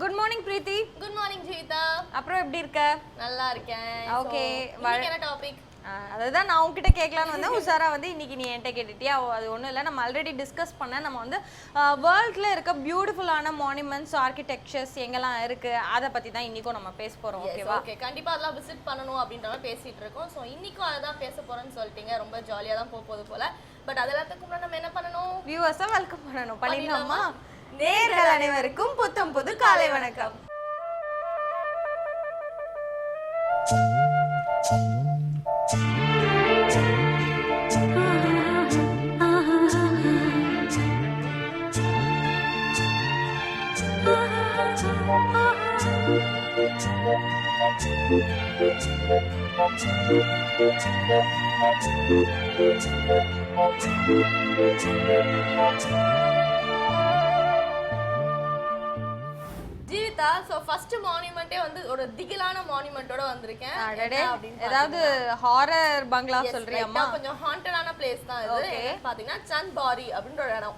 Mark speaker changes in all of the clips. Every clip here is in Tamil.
Speaker 1: Good morning Preethi.
Speaker 2: Good morning Jeevitha.
Speaker 1: அப்புறம் எப்படி இருக்க?
Speaker 2: நல்லா இருக்கேன்.
Speaker 1: ஓகே,
Speaker 2: என்ன டாபிக்?
Speaker 1: அதுதான் நான் உங்ககிட்ட கேட்கலான்னு வந்தேன். உஷாரா வந்து இன்னைக்கு நீ என்கிட்ட கேட்டுட்டியா? அது ஒன்றும் இல்லை, நம்ம ஆல்ரெடி டிஸ்கஸ் பண்ண நம்ம வந்து வேர்ல்டில் இருக்க பியூட்டிஃபுல்லான மானுமெண்ட்ஸ் ஆர்கிடெக்சர்ஸ் எங்கெல்லாம் இருக்கு அதை பற்றி தான் இன்னைக்கும் நம்ம பேச போகிறோம். ஓகேவா?
Speaker 2: ஓகே, கண்டிப்பாக அதெல்லாம் விசிட் பண்ணணும் அப்படின்ற மாதிரி பேசிட்டு இருக்கோம். ஸோ இன்னைக்கும் அதை தான் பேச போகிறோன்னு சொல்லிட்டீங்க. ரொம்ப ஜாலியாக தான் போகுது போல. பட் அது எல்லாத்துக்கு முன்னாடி நம்ம என்ன பண்ணணும்?
Speaker 1: வியூவர்ஸை வெல்கம் பண்ணணும். பண்ணிடலாமா? நேயர்கள் அனைவருக்கும் புத்தம் புது காலை வணக்கம்.
Speaker 2: ஜீவிதா, ஸோ ஃபர்ஸ்ட் மானுமெண்ட்டே வந்து ஒரு திகிலான மானுமெண்ட்டோட வந்திருக்கேன்.
Speaker 1: ஏதாவது ஹாரர் பங்களா சொல்றியாமா?
Speaker 2: கொஞ்சம் ஹாண்டடான பிளேஸ் தான் இது. பாத்தீங்கன்னா சந்த்பாரி அப்படின்ற ஒரு இடம்.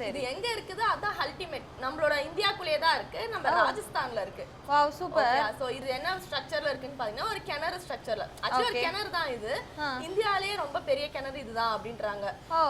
Speaker 2: இது எங்க இருக்குது? அதான் அல்டிமேட். நம்மளோட இந்தியாக்குள்ளேயே தான் இருக்கு. நம்ம ராஜஸ்தான்ல இருக்கு.
Speaker 1: Wow, super.
Speaker 2: சோ இது என்ன ஸ்ட்ரக்சர்ல இருக்குன்னு பாத்தீங்கன்னா ஒரு கிணறு ஸ்ட்ரக்சர்ல. ஆக்சுவலி ஒரு கிணறு தான் இது. இந்தியாலயே ரொம்ப பெரிய கிணறு இதுதான் அப்படின்றாங்க.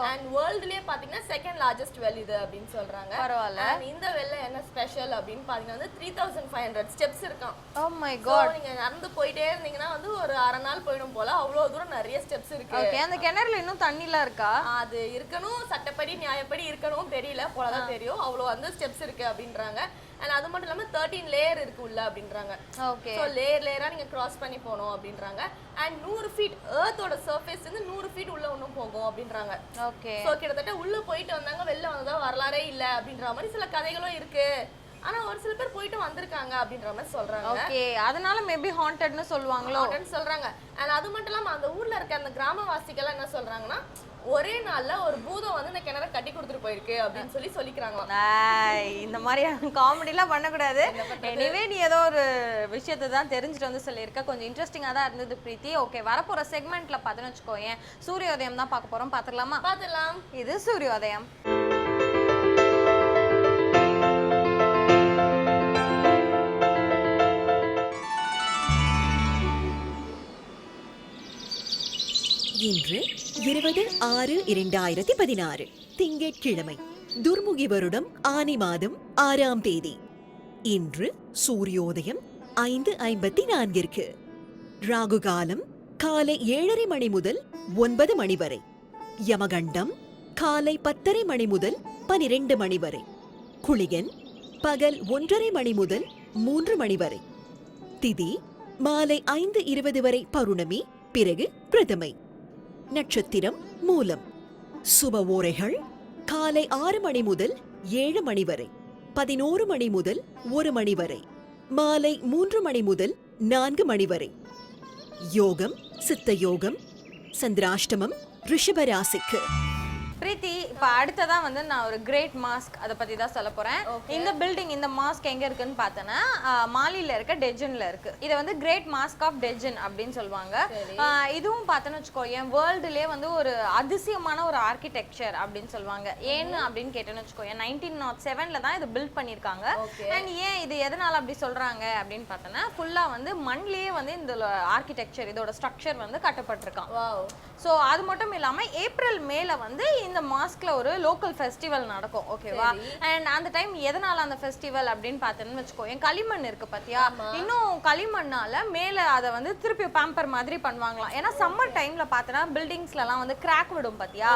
Speaker 2: அண்ட் வேர்ல்ட்லயே பாத்தீங்கன்னா செகண்ட் லார்ஜஸ்ட் வெல் இது அப்படின்னு சொல்றாங்க.
Speaker 1: பரவாயில்ல.
Speaker 2: இந்த வெல்ல என்ன ஸ்பெஷல் அப்படின்னு பாத்தீங்கன்னா 3500 ஸ்டெப்ஸ் இருக்காம்.
Speaker 1: Oh my God.
Speaker 2: நீங்க நடந்து போயிட்டே இருந்தீங்கன்னா வந்து ஒரு அரை நாள் போயிடும் போல. அவ்வளவு தூரம் நிறைய ஸ்டெப்ஸ் இருக்கு.
Speaker 1: ஓகே, அந்த கிணறுல இன்னும் தண்ணிலாம் இருக்கா?
Speaker 2: அது இருக்கணும், சட்டப்படி நியாயப்படி இருக்கணும், தெரியல போலதான் தெரியும். அவ்வளவு வந்து ஸ்டெப்ஸ் இருக்கு அப்படின்றாங்க. அண்ட் அது மட்டும் இல்லாம 13 லேயர் இருக்கு உள்ள அப்படின்றாங்க.
Speaker 1: ஓகே,
Speaker 2: சோ லேயரா நீங்க கிராஸ் பண்ணி போகணும் அப்படின்றாங்க. அண்ட் 100 ஃபீட் எர்த்தோட சர்ஃபேஸ் இருந்து 100 ஃபீட் உள்ள ஒன்னும் போகும் அப்படின்றாங்க.
Speaker 1: ஓகே.
Speaker 2: சோ கிட்டத்தட்ட உள்ள போயிட்டு வந்தாங்க, வெளில வந்ததா வரலாறே இல்ல அப்படின்ற மாதிரி சில கதைகளும் இருக்கு. ஆனா ஒரு சில பேர் போயிட்டு வந்திருக்காங்க அப்படின்ற மாதிரி சொல்றாங்க.
Speaker 1: ஓகே, அதனால மேபி ஹாண்டட்னு சொல்லுவாங்களோ?
Speaker 2: ஹாண்டட்னு சொல்றாங்க. அண்ட் அது மட்டும் இல்லாம அந்த ஊர்ல இருக்க அந்த கிராமவாசிகள் என்ன சொல்றாங்கன்னா, ஒரே நாள்ல ஒரு பூதம் வந்து இந்த கிணற கட்டி கொடுத்துட்டு போயிருக்கு அப்படின்னு சொல்லிக்கிறாங்களாம்.
Speaker 1: இந்த மாதிரி காமெடிலாம் பண்ணக்கூடாது. எனிவே நீ ஏதோ ஒரு விஷயத்தை தான் தெரிஞ்சுட்டு வந்து சொல்லியிருக்க. கொஞ்சம் இன்ட்ரெஸ்டிங்காக தான் இருந்தது பிரீத்தி. ஓகே, வரப்போற செக்மெண்ட்ல பார்த்துன்னு வச்சுக்கோயேன், சூரியோதயம் தான் பார்க்க போறோம். பார்த்துடலாமா?
Speaker 2: பார்த்துடலாம்.
Speaker 1: இது சூரியோதயம்.
Speaker 3: இன்று 20/6/2016 திங்கட்கிழமை, துர்முகி வருடம் ஆனி மாதம் 6ஆம் தேதி. இன்று சூரியோதயம் 5:54. ராகு காலம் காலை 7:30 மணி முதல் 9 மணி வரை. யமகண்டம் காலை 10:30 மணி முதல் 12 மணி வரை. குளிகன் பகல் 1:30 மணி முதல் 3 மணி வரை. திதி மாலை 5:20 வரை பௌர்ணமி, பிறகு பிரதமை. நட்சத்திரம் மூலம். சுப ஓரைகள் காலை 6 மணி முதல் 7 மணி வரை, 11 மணி முதல் 1 மணி வரை, மாலை 3 மணி முதல் 4 மணி வரை. யோகம் சித்த யோகம். சந்திராஷ்டமம் ரிஷபராசிக்கு.
Speaker 1: பிரீத்தி, இப்போ அடுத்ததா வந்து நான் ஒரு கிரேட் மாஸ்க் அதை பத்தி தான் சொல்ல போறேன். இந்த பில்டிங், இந்த மாஸ்க் எங்க இருக்குன்னு பார்த்தேன்னா மாலில இருக்க டெஜன்ல இருக்கு. இதை வந்து கிரேட் மாஸ்க் ஆஃப் டெஜன் அப்படின்னு சொல்லுவாங்க. இதுவும் பார்த்தோன்னு வச்சுக்கோ, என் வேர்ல்டுலேயே வந்து ஒரு அதிசயமான ஒரு ஆர்கிடெக்சர் அப்படின்னு சொல்லுவாங்க. ஏன்னு அப்படின்னு கேட்டேன்னு வச்சுக்கோ, 1907 தான் இது பில்ட் பண்ணியிருக்காங்க. அண்ட் ஏன் இது எதனால அப்படி சொல்றாங்க அப்படின்னு பார்த்தோன்னா, ஃபுல்லா வந்து மண்ணிலேயே வந்து இந்த ஆர்கிடெக்சர், இதோட ஸ்ட்ரக்சர் வந்து கட்டப்பட்டிருக்கான். ஸோ அது மட்டும் இல்லாமல் ஏப்ரல் மேல வந்து இந்த மாஸ்க்ல ஒரு லோக்கல் ஃபெஸ்டிவல் நடக்கும். ஓகேவா? அண்ட் அந்த டைம் எதனால அந்த ஃபெஸ்டிவல் அப்படின்னு பார்த்தேன்னு வச்சுக்கோ, என் களிமண் இருக்கு பாத்தியா, இன்னும் களிமண்ணால மேல அதை வந்து திருப்பி பேம்பர் மாதிரி பண்ணுவாங்களாம். ஏன்னா சம்மர் டைம்ல பார்த்தனா பில்டிங்ஸ்லாம் வந்து கிராக் விடும் பாத்தியா.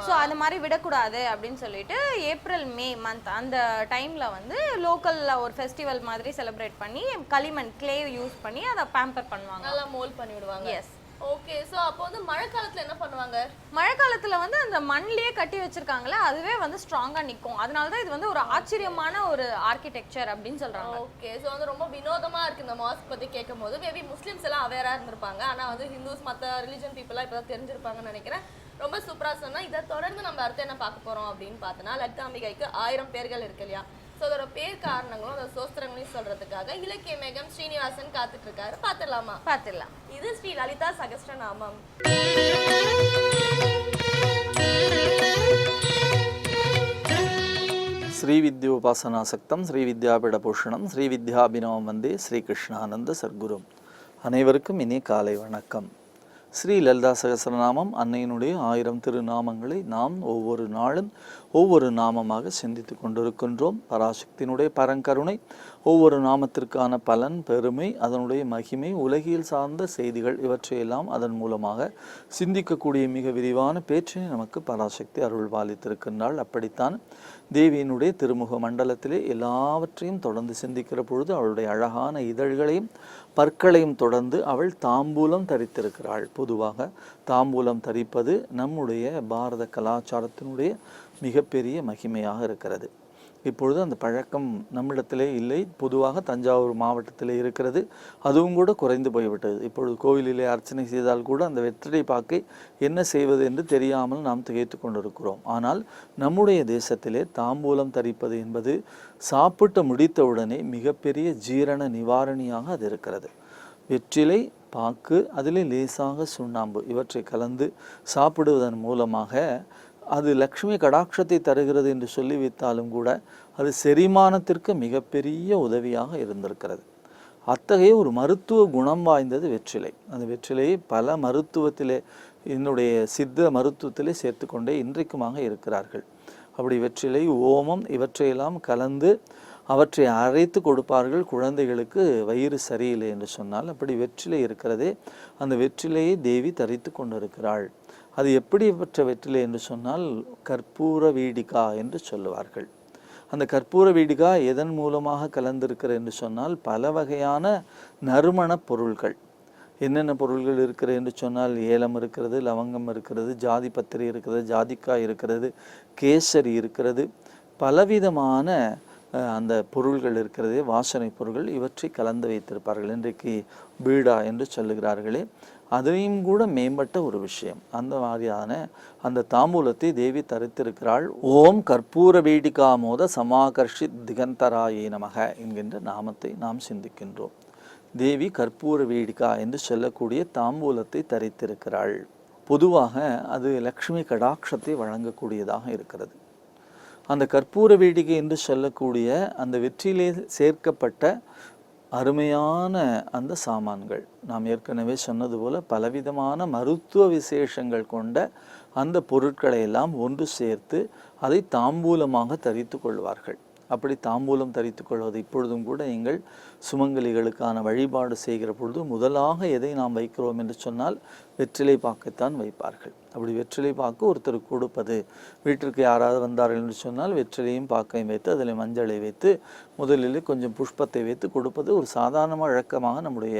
Speaker 1: ஸோ அது மாதிரி விடக்கூடாது அப்படின்னு சொல்லிட்டு ஏப்ரல் மே மந்த் அந்த டைம்ல வந்து லோக்கல்ல ஒரு ஃபெஸ்டிவல் மாதிரி செலிப்ரேட் பண்ணி களிமண் கிளே யூஸ் பண்ணி அதை பேம்பர் பண்ணுவாங்க,
Speaker 2: நல்லா மோல்ட் பண்ணி விடுவாங்க.
Speaker 1: எஸ்.
Speaker 2: ஓகே, சோ அப்போ வந்து மழை காலத்துல என்ன பண்ணுவாங்க?
Speaker 1: மழை காலத்துல வந்து அந்த மண்ணிலேயே கட்டி வச்சிருக்காங்களே, அதுவே வந்து ஸ்ட்ராங்கா நிக்கும். அதனால தான் இது வந்து ஒரு ஆச்சரியமான ஒரு ஆர்கிடெக்சர் அப்படின்னு சொல்றாங்க.
Speaker 2: ஓகே, சோ வந்து ரொம்ப வினோதமா இருக்கு இந்த மாஸ்க் பத்தி கேட்கும்போது. மேபி முஸ்லிம்ஸ் எல்லாம் அவேரா இருந்திருப்பாங்க, ஆனா வந்து ஹிந்துஸ் மத்த ரிலிஜன் பீப்புளா இப்பதான் தெரிஞ்சிருப்பாங்கன்னு நினைக்கிறேன். ரொம்ப சூப்பரா சொன்னா. இதை தொடர்ந்து நம்ம அடுத்து என்ன பார்க்க போறோம் அப்படின்னு பார்த்தோன்னா, லலிதாம்பிகைக்கு 1000 பேர்கள் இருக்கு இல்லையா. ஸோ அதோட பேர் காரணங்களும் அதோட சோஸ்திரங்களையும் சொல்றதுக்காக இலக்கிய மேகம் ஸ்ரீனிவாசன் காத்துட்டு இருக்காரு. பார்த்துடலாமா?
Speaker 1: பார்த்துடலாம்.
Speaker 2: இது ஸ்ரீ லலிதா சகஸ்ரநாமம்.
Speaker 4: ஸ்ரீவித்யோபாசனாசக்தம் ஸ்ரீவித்யாபீடபூஷணம் ஸ்ரீவித்யாபினவம் வந்தே ஸ்ரீகிருஷ்ணானந்த சர்க்குரும். அனைவருக்கும் இனிய காலை வணக்கம். ஸ்ரீ லலிதா சகஸ்ரநாமம் அன்னையினுடைய 1000 திருநாமங்களை நாம் ஒவ்வொரு நாளும் ஒவ்வொரு நாமமாக சிந்தித்து கொண்டிருக்கின்றோம். பராசக்தியினுடைய பரங்கருணை, ஒவ்வொரு நாமத்திற்கான பலன், பெருமை, அதனுடைய மகிமை, உலகியல் சார்ந்த செய்திகள் இவற்றையெல்லாம் அதன் மூலமாக சிந்திக்கக்கூடிய மிக விரிவான பேச்சினை நமக்கு பராசக்தி அருள் பாலித்திருக்கின்றாள். அப்படித்தான் தேவியினுடைய திருமுக மண்டலத்திலே எல்லாவற்றையும் தொடர்ந்து சிந்திக்கிற பொழுது அவளுடைய அழகான இதழ்களையும் பற்களையும் தொடர்ந்து அவள் தாம்பூலம் தரித்திருக்கிறாள். பொதுவாக தாம்பூலம் தரிப்பது நம்முடைய பாரத கலாச்சாரத்தினுடைய மிகப்பெரிய மகிமையாக இருக்கிறது. இப்பொழுது அந்த பழக்கம் நம்மிடத்திலே இல்லை. பொதுவாக தஞ்சாவூர் மாவட்டத்திலே இருக்கிறது. அதுவும் கூட குறைந்து போய்விட்டது. இப்பொழுது கோவிலிலே அர்ச்சனை செய்தால் கூட அந்த வெற்றிலை பாக்கை என்ன செய்வது என்று தெரியாமல் நாம் திகைத்து கொண்டிருக்கிறோம். ஆனால் நம்முடைய தேசத்திலே தாம்பூலம் தரிப்பது என்பது சாப்பிட்டு முடித்தவுடனே மிகப்பெரிய ஜீரண நிவாரணியாக அது இருக்கிறது. வெற்றிலை பாக்கு, அதிலே லேசாக சுண்ணாம்பு இவற்றை கலந்து சாப்பிடுவதன் மூலமாக அது லக்ஷ்மி கடாட்சத்தை தருகிறது என்று சொல்லி வைத்தாலும் கூட அது செரிமானத்திற்கு மிகப்பெரிய உதவியாக இருந்திருக்கிறது. அத்தகைய ஒரு மருத்துவ குணம் வாய்ந்தது வெற்றிலை. அந்த வெற்றிலையை பல மருத்துவத்திலே, என்னுடைய சித்த மருத்துவத்திலே சேர்த்து கொண்டே இன்றைக்குமாக இருக்கிறார்கள். அப்படி வெற்றிலை, ஓமம் இவற்றையெல்லாம் கலந்து அவற்றை அரைத்து கொடுப்பார்கள் குழந்தைகளுக்கு வயிறு சரியில்லை என்று சொன்னால். அப்படி வெற்றிலை இருக்கிறதே, அந்த வெற்றிலையை தேவி தரித்து கொண்டிருக்கிறாள். அது எப்படிப்பட்ட வெற்றிலை என்று சொன்னால் கற்பூர வீடிகா என்று சொல்லுவார்கள். அந்த கற்பூர வீடிகா எதன் மூலமாக கலந்திருக்கிறது என்று சொன்னால் பல வகையான நறுமண பொருள்கள். என்னென்ன பொருள்கள் இருக்கிறது என்று சொன்னால் ஏலம் இருக்கிறது, லவங்கம் இருக்கிறது, ஜாதி பத்திரி இருக்கிறது, ஜாதிக்காய் இருக்கிறது, கேசரி இருக்கிறது, பலவிதமான அந்த பொருள்கள் இருக்கிறதே, வாசனை பொருள்கள், இவற்றை கலந்து வைத்திருப்பார்கள். இன்றைக்கு பீடா என்று சொல்லுகிறார்களே, அதையும் கூட மேம்பட்ட ஒரு விஷயம். அந்த மாதிரியான அந்த தாம்பூலத்தை தேவி தரித்திருக்கிறாள். ஓம் கற்பூர வீடிகா மோத சமாகர்ஷி திகந்தராயே நமக என்கின்ற நாமத்தை நாம் சிந்திக்கின்றோம். தேவி கற்பூர வீடிகா என்று சொல்லக்கூடிய தாம்பூலத்தை தரித்திருக்கிறாள். பொதுவாக அது லக்ஷ்மி கடாட்சத்தை வழங்கக்கூடியதாக இருக்கிறது. அந்த கற்பூர வீடிகை என்று சொல்லக்கூடிய அந்த வெற்றிலே சேர்க்கப்பட்ட அருமையான அந்த சாமான்கள், நாம் ஏற்கனவே சொன்னது போல பலவிதமான மருத்துவ விசேஷங்கள் கொண்ட அந்த பொருட்களை எல்லாம் ஒன்று சேர்த்து அதை தாம்பூலமாக தரித்து கொள்வார்கள். அப்படி தாம்பூலம் தரித்து கொள்வது இப்பொழுதும் கூட நீங்கள் சுமங்கலிகளுக்கான வழிபாடு செய்கிற பொழுது முதலாக எதை நாம் வைக்கிறோம் என்று சொன்னால் வெற்றிலை பாக்கைத்தான் வைப்பார்கள். அப்படி வெற்றிலை பாக்கு ஒருத்தருக்கு கொடுப்பது, வீட்டிற்கு யாராவது வந்தார்கள் என்று சொன்னால் வெற்றிலையும் பாக்கையும் வைத்து அதில் மஞ்சளை வைத்து முதலில் கொஞ்சம் புஷ்பத்தை வைத்து கொடுப்பது ஒரு சாதாரண வழக்கமாக நம்முடைய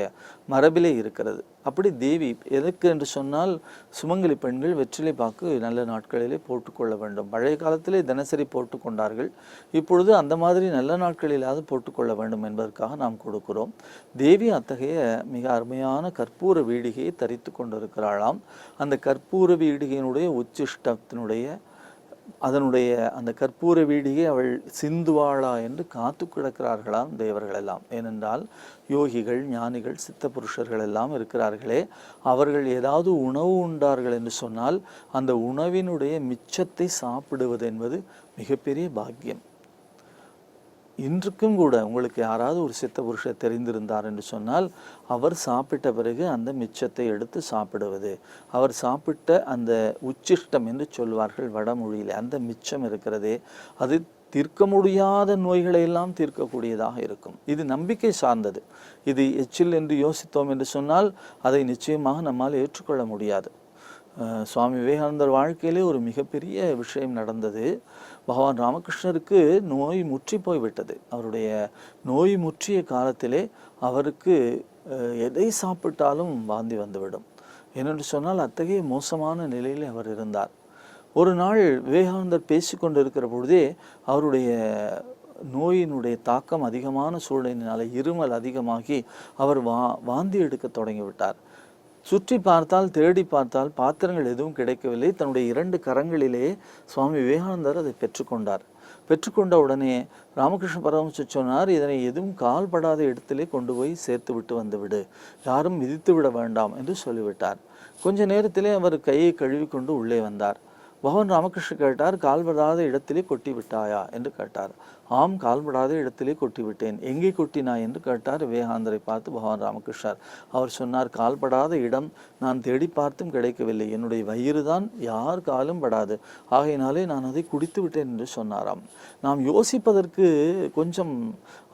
Speaker 4: மரபிலே இருக்கிறது. அப்படி தேவி எதற்கு என்று சொன்னால் சுமங்கலி பெண்கள் வெற்றிலை பாக்கு நல்ல நாட்களிலே போட்டுக்கொள்ள வேண்டும். பழைய காலத்திலே தினசரி போட்டுக்கொண்டார்கள். இப்பொழுது அந்த மாதிரி நல்ல நாட்களிலாவது போட்டுக்கொள்ள வேண்டும் என்பதற்காக நாம் கொடுக்கிறோம். தேவி அத்தகைய மிக அருமையான கற்பூர வீடிகையை தரித்து கொண்டிருக்கிறாளாம். அந்த கற்பூர வீடிகையினுடைய உச்சிஷ்டத்தினுடைய அதனுடைய அந்த கற்பூர வீடிகை அவள் சிந்துவாளா என்று காத்து கிடக்கிறார்களாம் தேவர்கள் எல்லாம். ஏனென்றால் யோகிகள், ஞானிகள், சித்த புருஷர்கள் எல்லாம் இருக்கிறார்களே, அவர்கள் ஏதாவது உணவு உண்டார்கள் என்று சொன்னால் அந்த உணவினுடைய மிச்சத்தை சாப்பிடுவது என்பது மிகப்பெரிய பாக்கியம். இன்றுக்கும் கூட உங்களுக்கு யாராவது ஒரு சித்த புருஷர் தெரிந்திருந்தார் என்று சொன்னால் அவர் சாப்பிட்ட பிறகு அந்த மிச்சத்தை எடுத்து சாப்பிடுவது, அவர் சாப்பிட்ட அந்த உச்சிஷ்டம் என்று சொல்வார்கள் வடமொழியில், அந்த மிச்சம் இருக்கிறதே அது தீர்க்க முடியாத நோய்களை எல்லாம் தீர்க்கக்கூடியதாக இருக்கும். இது நம்பிக்கை சார்ந்தது. இது எச்சில் என்று யோசித்தோம் என்று சொன்னால் அதை நிச்சயமாக நம்மால் ஏற்றுக்கொள்ள முடியாது. சுவாமி விவேகானந்தர் வாழ்க்கையிலே ஒரு மிகப்பெரிய விஷயம் நடந்தது. பகவான் ராமகிருஷ்ணருக்கு நோய் முற்றி போய்விட்டது. அவருடைய நோய் முற்றிய காலத்திலே அவருக்கு எதை சாப்பிட்டாலும் வாந்தி வந்துவிடும். ஏனென்று சொன்னால் அத்தகைய மோசமான நிலையில் அவர் இருந்தார். ஒரு நாள் விவேகானந்தர் பேசி கொண்டிருக்கிற பொழுதே அவருடைய நோயினுடைய தாக்கம் அதிகமான சூழ்நிலையினால இருமல் அதிகமாகி அவர் வாந்தி எடுக்க தொடங்கிவிட்டார். சுற்றி பார்த்தால், தேடி பார்த்தால் பாத்திரங்கள் எதுவும் கிடைக்கவில்லை. தன்னுடைய 2 கரங்களிலே சுவாமி விவேகானந்தர் அதை பெற்றுக்கொண்டார். பெற்றுக்கொண்ட உடனே ராமகிருஷ்ண பரமஹம்சர் சொன்னார், இதனை எதுவும் கால்படாத இடத்திலே கொண்டு போய் சேர்த்து விட்டு வந்துவிடு, யாரும் மிதித்து விட வேண்டாம் என்று சொல்லிவிட்டார். கொஞ்ச நேரத்திலே அவர் கையை கழுவி கொண்டு உள்ளே வந்தார். பகவான் ராமகிருஷ்ணர் கேட்டார், கால்படாத இடத்திலே கொட்டி விட்டாயா என்று கேட்டார். ஆம், கால்படாத இடத்திலே கொட்டி விட்டேன். எங்கே கொட்டினாய் என்று கேட்டார் விவேகானந்தரை பார்த்து பகவான் ராமகிருஷ்ணர். அவர் சொன்னார், கால்படாத இடம் நான் தேடி பார்த்தும் கிடைக்கவில்லை, என்னுடைய வயிறு தான் யார் காலும் படாது, ஆகையினாலே நான் அதை குடித்து விட்டேன் என்று சொன்னாராம். நாம் யோசிப்பதற்கு கொஞ்சம்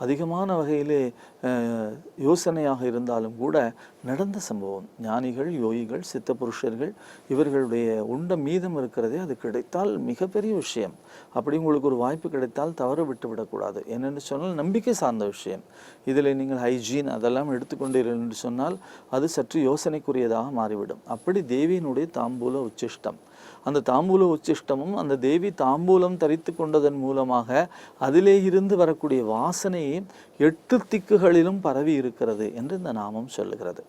Speaker 4: அதிகமான வகையிலே யோசனையாக இருந்தாலும் கூட நடந்த சம்பவம். ஞானிகள், யோகிகள், சித்த புருஷர்கள் இவர்களுடைய உண்ட மீதம் இருக்கிறதே, அது கிடைத்தால் மிகப்பெரிய விஷயம். அப்படி உங்களுக்கு ஒரு வாய்ப்பு கிடைத்தால் தவற விட்டு விடக்கூடாது. என்னென்னு சொன்னால் நம்பிக்கை சார்ந்த விஷயம். இதில் நீங்கள் ஹைஜீன் அதெல்லாம் எடுத்துக்கொண்டீர்கள் என்று சொன்னால் அது சற்று யோசனைக்குரியதாக மாறிவிடும். அப்படி தேவியினுடைய தாம்பூல உச்சிஷ்டம், அந்த தாம்பூல உச்சிஷ்டமும் அந்த தேவி தாம்பூலம் தரித்து கொண்டதன் மூலமாக அதிலே இருந்து வரக்கூடிய வாசனை 8 திக்குகளிலும் பரவி இருக்கிறது என்று இந்த நாமம் சொல்லுகிறது.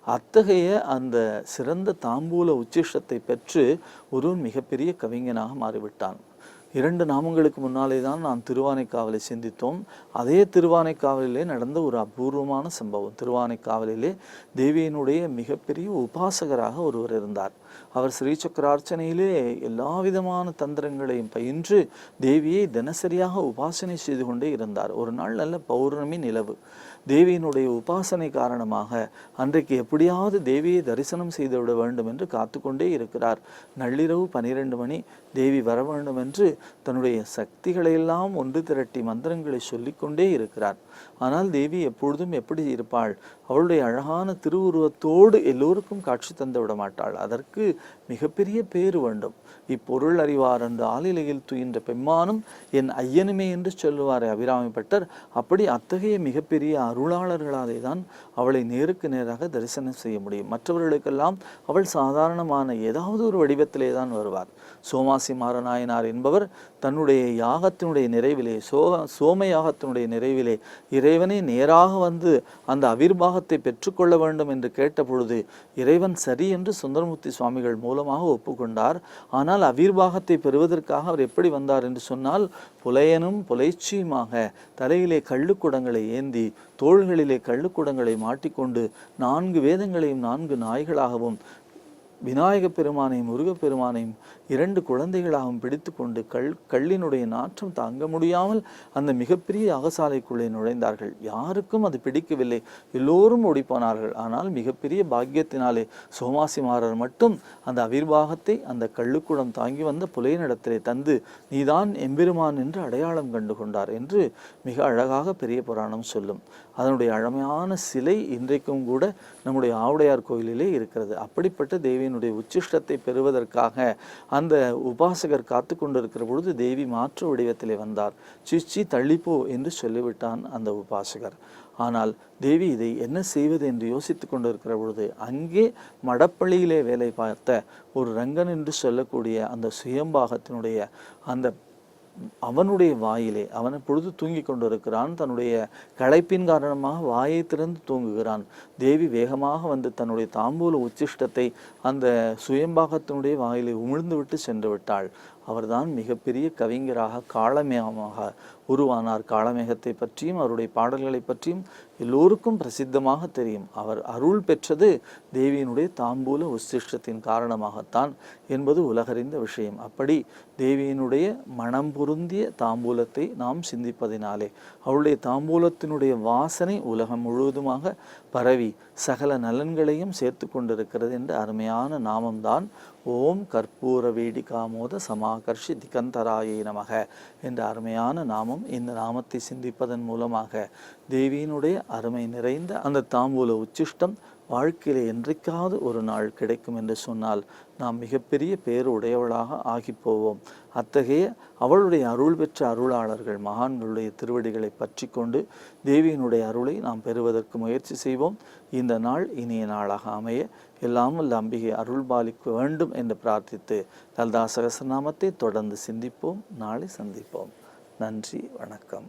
Speaker 4: அத்தகைய அந்த சிறந்த தாம்பூல உச்சிஷ்டத்தை பெற்று ஒரு மிகப்பெரிய கவிஞனாக மாறிவிட்டான். 2 நாமங்களுக்கு முன்னாலே தான் நாம் திருவானைக்காவலை சிந்தித்தோம். அதே திருவானைக்காவலிலே நடந்த ஒரு அபூர்வமான சம்பவம். திருவானைக்காவலிலே தேவியினுடைய மிகப்பெரிய உபாசகராக ஒருவர் இருந்தார். அவர் ஸ்ரீசக்கரார்ச்சனையிலே எல்லா விதமான தந்திரங்களையும் பயின்று தேவியை தினசரியாக உபாசனை செய்து கொண்டே இருந்தார். ஒரு நாள் நல்ல பௌர்ணமி நிலவு. தேவியினுடைய உபாசனை காரணமாக அன்றைக்கு எப்படியாவது தேவியை தரிசனம் செய்துவிட வேண்டும் என்று காத்து கொண்டே இருக்கிறார். நள்ளிரவு 12 மணி, தேவி வர வேண்டும் என்று தன்னுடைய சக்திகளையெல்லாம் ஒன்று திரட்டி மந்திரங்களை சொல்லிக்கொண்டே இருக்கிறார். ஆனால் தேவி எப்பொழுதும் எப்படி இருப்பாள்? அவளுடைய அழகான திருவுருவத்தோடு எல்லோருக்கும் காட்சி தந்து விட மாட்டாள். அதற்கு மிகப்பெரிய பேறு வேண்டும். இப்பொருள் அறிவார் என்று ஆளிலையில் துயின்ற பெம்மானும் என் ஐயனுமே என்று சொல்லுவார் அபிராமிப்பட்டர். அப்படி அத்தகைய மிகப்பெரிய அருளாளர்களாலே தான் அவளை நேருக்கு நேராக தரிசனம் செய்ய முடியும். மற்றவர்களுக்கெல்லாம் அவள் சாதாரணமான ஏதாவது ஒரு வடிவத்திலே தான் வருவார். சோமாசி மாரநாயனார் என்பவர் தன்னுடைய யாகத்தினுடைய நிறைவிலே சோம யாகத்தினுடைய நிறைவிலே இறைவனை நேராக வந்து அந்த அவிர்வாகத்தை பெற்றுக்கொள்ள வேண்டும் என்று கேட்ட பொழுது இறைவன் சரி என்று சுந்தரமூர்த்தி சுவாமிகள் மூலமாக ஒப்புக்கொண்டார். ஆனால் அவிர்வாகத்தை பெறுவதற்காக அவர் எப்படி வந்தார் என்று சொன்னால், புலையனும் புலைச்சியுமாக தலையிலே கள்ளுக்குடங்களை ஏந்தி தோள்களிலே கள்ளுக்குடங்களை மாட்டிக்கொண்டு 4 வேதங்களையும் 4 நாய்களாகவும் விநாயக பெருமானையும் முருகப்பெருமானையும் 2 குழந்தைகளாகவும் பிடித்து கொண்டு கள்ளினுடைய நாற்றம் தாங்க முடியாமல் அந்த மிகப்பெரிய அகசாலைக்குள்ளே நுழைந்தார்கள். யாருக்கும் அது பிடிக்கவில்லை, எல்லோரும் ஓடிப்போனார்கள். ஆனால் மிகப்பெரிய பாக்கியத்தினாலே சோமாசிமாரர் மட்டும் அந்த அவிர்வாகத்தை அந்த கள்ளுக்குடம் தாங்கி வந்த புலையனிடத்திலே தந்து நீதான் எம்பெருமான் என்று அடையாளம் கண்டு கொண்டார் என்று மிக அழகாக பெரிய புராணம் சொல்லும். அதனுடைய அழமையான சிலை இன்றைக்கும் கூட நம்முடைய ஆவுடையார் கோயிலிலே இருக்கிறது. அப்படிப்பட்ட தேவியினுடைய உச்சிஷ்டத்தை பெறுவதற்காக அந்த உபாசகர் காத்து கொண்டிருக்கிற பொழுது தேவி மாற்று வடிவத்திலே வந்தார். சிச்சி தள்ளிப்போ என்று சொல்லிவிட்டான் அந்த உபாசகர். ஆனால் தேவி இதை என்ன செய்வது என்று யோசித்து கொண்டிருக்கிற பொழுது அங்கே மடப்பள்ளியிலே வேலை பார்த்த ஒரு ரங்கன் என்று சொல்லக்கூடிய அந்த சுயம்பாகத்தினுடைய அந்த அவனுடைய வாயிலே, அவன் பொழுது தூங்கி கொண்டிருக்கிறான். தன்னுடைய களைப்பின் காரணமாக வாயை திறந்து தூங்குகிறான். தேவி வேகமாக வந்து தன்னுடைய தாம்பூல உச்சிஷ்டத்தை அந்த சுயம்பாகத்தினுடைய வாயிலே உமிழ்ந்து விட்டு சென்று விட்டாள். அவர்தான் மிகப்பெரிய கவிஞராக காளமேகமாக உருவானார். காளமேகத்தை பற்றியும் அவருடைய பாடல்களை பற்றியும் எல்லோருக்கும் பிரசித்தமாக தெரியும். அவர் அருள் பெற்றது தேவியினுடைய தாம்பூல உச்சிஷ்டத்தின் காரணமாகத்தான் என்பது உலகறிந்த விஷயம். அப்படி தேவியினுடைய மனம் பொருந்திய தாம்பூலத்தை நாம் சிந்திப்பதினாலே அவளுடைய தாம்பூலத்தினுடைய வாசனை உலகம் முழுவதுமாக பரவி சகல நலன்களையும் சேர்த்து கொண்டிருக்கிறது என்ற அருமையான நாமம்தான் ஓம் கற்பூர வேடி காமோத சமாகர்ஷி திகந்தராயை நமக என்ற அருமையான நாமம். இந்த நாமத்தை சிந்திப்பதன் மூலமாக தேவியினுடைய அருமை நிறைந்த அந்த தாம்பூல உச்சிஷ்டம் வாழ்க்கையிலே என்றைக்காவது ஒரு நாள் கிடைக்கும் என்று சொன்னால் நாம் மிகப்பெரிய பேர் உடையவளாக ஆகிப்போவோம். அத்தகைய அவளுடைய அருள் பெற்ற அருளாளர்கள் மகான்களுடைய திருவடிகளை பற்றி கொண்டு தேவியினுடைய அருளை நாம் பெறுவதற்கு முயற்சி செய்வோம். இந்த நாள் இனிய நாளாக அமைய எல்லாம் வல்ல அம்பிகை அருள் பாலிக்க வேண்டும் என்று பிரார்த்தித்து லலிதா சகஸ்ரநாமத்தை தொடர்ந்து சிந்திப்போம். நாளை சந்திப்போம். நன்றி, வணக்கம்.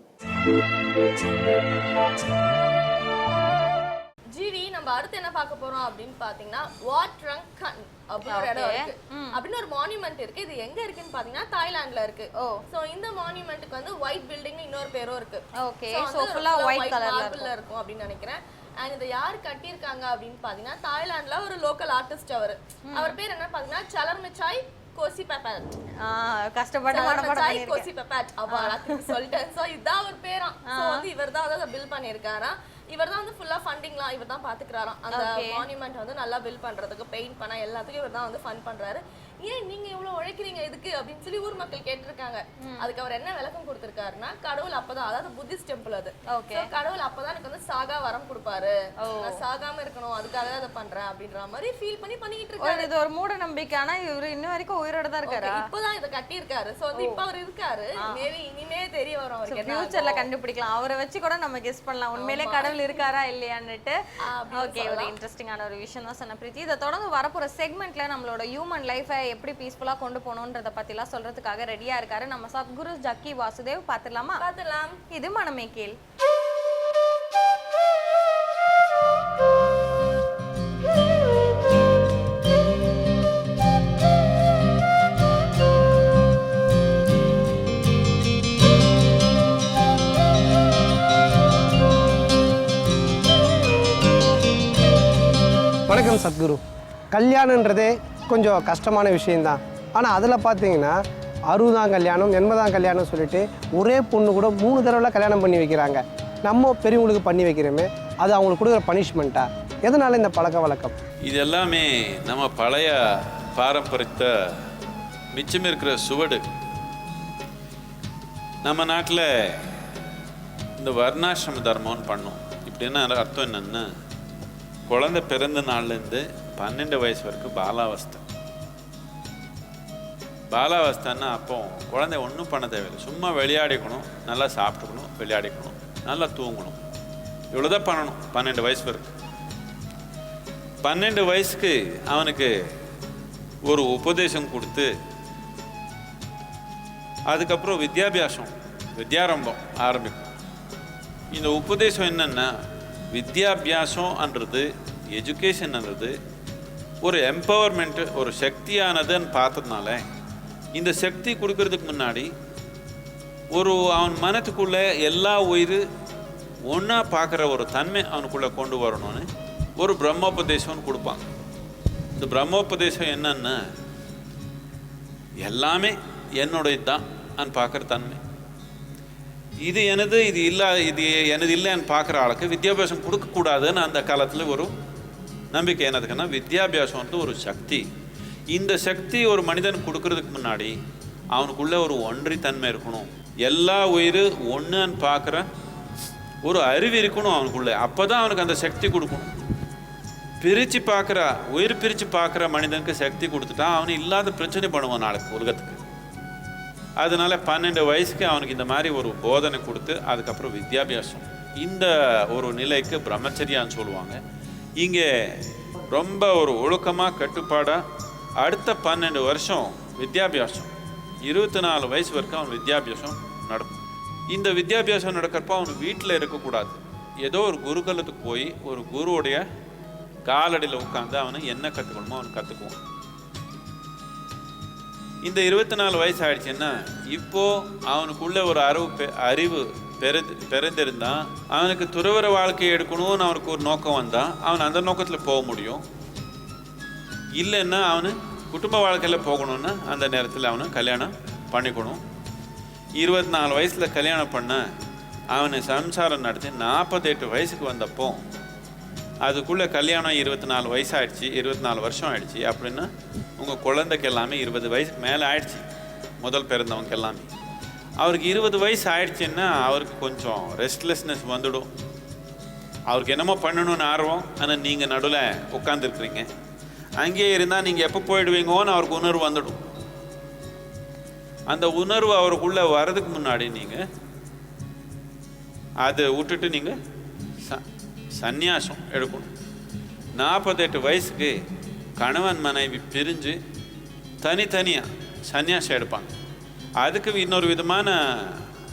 Speaker 2: ஜிவி, நம்ம அடுத்து என்ன பார்க்க போறோம் அப்படின்னு பாத்தீங்கன்னா வாட்ரங்கன் அப்படின்னு ஒரு இடம் இருக்கு. அப்படின்னு ஒரு மானுமெண்ட் இருக்கு. இது எங்க இருக்குன்னு பாத்தீங்கன்னா தாய்லாந்துல இருக்கு. சோ இந்த மானுமெண்ட்டுக்கு வந்து ஒயிட் பில்டிங் இன்னொரு பேரும் இருக்கு.
Speaker 1: ஓகே, சோ ஃபுல்லா ஒயிட்
Speaker 2: கலர்ல இருக்கும் அப்படின்னு நினைக்கிறேன். அண்ட் இதை யார் கட்டியிருக்காங்க அப்படின்னு பாத்தீங்கன்னா தாய்லாந்துல ஒரு லோக்கல் ஆர்டிஸ்ட். அவர் பேர் என்ன பாத்தீங்கன்னா சலர்மிச்சாய் கோசி பெப்பட்.
Speaker 1: கஷ்டப்பட்டு மனப்பாடம்
Speaker 2: சாய்
Speaker 1: பண்ணிருக்கேன்.
Speaker 2: கோசி பெப்பட் அவாரா சொல்லிட்டேன். சோ இதான் ஒரு பேராம். சோ வந்து இவர்தான் அதை பில் பண்ணிருக்காரா. இவர்தான் வந்து ஃபுல்லா ஃபண்டிங்லாம் இவர்தான் பாத்துக்கறாராம். அந்த மானுமெண்ட் வந்து நல்லா பில் பண்றதுக்கு பெயிண்ட் பண்ண எல்லாத்துக்கும் இவர்தான் வந்து ஃபண்ட் பண்றாரு. ஏன் நீங்க இவ்வளவு உழைக்கிறீங்க இதுக்கு அப்படின்னு சொல்லி ஊர் மக்கள் கேட்டிருக்காங்க. அதுக்கு அவர் என்ன விளக்கம் கொடுத்திருக்காருன்னா, கடவுள் அப்பதான், அதாவது புத்திஸ்ட் டெம்பிள் அது, கடவுள் அப்பதான் எனக்கு வந்து சாகா வரம் கொடுப்பாரு, நான் சாகாம இருக்கணும், அதுக்காக அதை பண்றேன் அப்படின்ற மாதிரி ஃபீல் பண்ணிட்டு இருக்காரு.
Speaker 1: இது ஒரு மூட நம்பிக்கை. ஆனா இவரு இன்ன வரைக்கும் உயிரோட தான் இருக்காரு.
Speaker 2: இப்பதான் இதை கட்டி இருக்காரு. சோ வந்து இப்ப அவர் இருக்காரு. மேபி இனிமே தெரிய வரும் அவருக்கு என்ன
Speaker 1: ஃபியூச்சர்ல கண்டுபிடிக்கலாம். அவரை வச்சு கூட நம்ம கெஸ் பண்ணலாம் உண்மையிலே கடவுள் இருக்காரா இல்லையான்னுட்டு. ஓகே, ஒரு இன்ட்ரெஸ்டிங்கான ஒரு விஷயம் தான் சொன்ன பிரீத்தி. இதை தொடர்ந்து வரப்போற செக்மெண்ட்ல நம்மளோட ஹியூமன் லைஃபை எப்படி பீஸ்ஃபுல்லா கொண்டு போகணுன்றத பத்திலாம் சொல்றதுக்காக ரெடியா இருக்காரு நம்ம சத்குரு ஜக்கி வாசுதேவ். பாத்துடலாமா?
Speaker 2: பாத்துடலாம்.
Speaker 1: இது மனமே கேள்.
Speaker 5: வணக்கம் சத்குரு. கல்யாணன்றதே கொஞ்சம் கஷ்டமான விஷயந்தான். ஆனால் அதில் பார்த்தீங்கன்னா 60ஆம் கல்யாணம் 80ஆம் கல்யாணம் சொல்லிட்டு ஒரே பொண்ணு கூட 3 தடவை கல்யாணம் பண்ணி வைக்கிறாங்க. நம்ம பெரியவங்களுக்கு பண்ணி வைக்கிறோமே, அது அவங்களுக்கு கொடுக்குற பனிஷ்மெண்ட்டா? எதனால இந்த பழக்க வழக்கம்?
Speaker 6: இது எல்லாமே நம்ம பழைய பாரம்பரியத்தை மிச்சம் இருக்கிற சுவடு. நம்ம நாட்டில் இந்த வர்ணாசிரம தர்மம்னு பண்ணோம். இப்படின்னா அர்த்தம் என்னென்னா, குழந்தை பிறந்த நாள்லேருந்து 12 வயசு வரைக்கும் பாலாவஸ்தை. பாலாவஸ்தைன்னா அப்போ குழந்தை ஒன்றும் பண்ண தேவையில்லை, சும்மா விளையாடிக்கணும், நல்லா சாப்பிட்டுக்கணும், விளையாடிக்கணும், நல்லா தூங்கணும், இவ்வளோதான் பண்ணணும் 12 வயசு வரைக்கும். 12 வயசுக்கு அவனுக்கு ஒரு உபதேசம் கொடுத்து அதுக்கப்புறம் வித்யாபியாசம், வித்யாரம்பம் ஆரம்பிக்கும். இந்த உபதேசம் என்னென்னா, வித்யாபியாசம்ன்றது, எஜுகேஷன்ன்றது ஒரு எம்பவர்மெண்ட்டு, ஒரு சக்தியானதுன்னு பார்த்ததுனால இந்த சக்தி கொடுக்கறதுக்கு முன்னாடி அவன் மனத்துக்குள்ளே எல்லா உயிர் ஒன்றா பார்க்குற ஒரு தன்மை அவனுக்குள்ளே கொண்டு வரணும்னு ஒரு பிரம்மோபதேசம்னு கொடுப்பாங்க. இந்த பிரம்மோபதேசம் என்னன்னா, எல்லாமே என்னுடைய தான் பார்க்குற தன்மை. இது எனது, இது இல்லை, இது எனது இல்லைன்னு பார்க்குற ஆளுக்கு வித்யாபியாசம் கொடுக்கக்கூடாதுன்னு அந்த காலத்தில் ஒரு நம்பிக்கை. என்னதுக்குன்னா, வித்யாபியாசம் வந்து ஒரு சக்தி. இந்த சக்தி ஒரு மனிதனுக்கு கொடுக்கறதுக்கு முன்னாடி அவனுக்குள்ளே ஒரு ஒன்றித்தன்மை இருக்கணும், எல்லா உயிர் ஒன்றுன்னு பார்க்குற ஒரு அறிவு இருக்கணும் அவனுக்குள்ளே. அப்போ தான் அவனுக்கு அந்த சக்தி கொடுக்கணும். பிரித்து பார்க்குற உயிர் பிரித்து பார்க்குற மனிதனுக்கு சக்தி கொடுத்துட்டா அவனு இல்லாத பிரச்சனை பண்ணுவான் நாளைக்கு உலகத்துக்கு. அதனால 12 வயசுக்கு அவனுக்கு இந்த மாதிரி ஒரு போதனை கொடுத்து அதுக்கப்புறம் வித்யாபியாசம், இந்த ஒரு நிலைக்கு பிரம்மச்சரியான்னு சொல்லுவாங்க. இங்கே ரொம்ப ஒரு ஒழுக்கமாக கட்டுப்பாடாக அடுத்த 12 வருஷம் வித்யாபியாசம், 24 வயசு வரைக்கும் அவன் வித்யாபியாசம் நடக்கும். இந்த வித்யாபியாசம் நடக்கிறப்ப அவன் வீட்டில் இருக்கக்கூடாது. ஏதோ ஒரு குருகுலத்துக்கு போய் ஒரு குருவுடைய காலடியில் உட்காந்து அவனை என்ன கற்றுக்கணுமோ அவன் கற்றுக்குவான். இந்த 24 வயசு ஆயிடுச்சுன்னா இப்போது அவனுக்குள்ளே ஒரு அறிவு பிறந்திருந்தான். அவனுக்கு துறவற வாழ்க்கையை எடுக்கணும்னு அவனுக்கு ஒரு நோக்கம் வந்தான், அவன் அந்த நோக்கத்தில் போக முடியும். இல்லைன்னா அவனு குடும்ப வாழ்க்கையில் போகணுன்னா அந்த நேரத்தில் அவனு கல்யாணம் பண்ணிக்கணும். 24 வயசில் கல்யாணம் பண்ண அவனை சம்சாரம் நடத்தி 48 வயசுக்கு வந்தப்போ அதுக்குள்ளே கல்யாணம் 24 வயசு ஆயிடுச்சு, 24 வருஷம் ஆயிடுச்சு அப்படின்னா உங்கள் குழந்தைக்கு எல்லாமே 20 வயசுக்கு மேலே ஆயிடுச்சு. முதல் பிறந்தவங்க எல்லாமே அவருக்கு 20 வயசு ஆயிடுச்சுன்னா அவருக்கு கொஞ்சம் ரெஸ்ட்லெஸ்னஸ் வந்துடும். அவருக்கு என்னமோ பண்ணணும்னு ஆர்வம். ஆனால் நீங்கள் நடுவில் உட்காந்துருக்குறீங்க, அங்கேயே இருந்தால் நீங்கள் எப்போ போயிடுவீங்கன்னு அவருக்கு உணர்வு வந்துடும். அந்த உணர்வு அவருக்குள்ளே வர்றதுக்கு முன்னாடி நீங்கள் அதை விட்டுட்டு நீங்கள் சந்நியாசம் எடுக்கணும். 48 வயசுக்கு கணவன் மனைவி பிரிஞ்சு தனித்தனியாக சந்நியாசம் எடுப்பாங்க. அதுக்கு இன்னொரு விதமான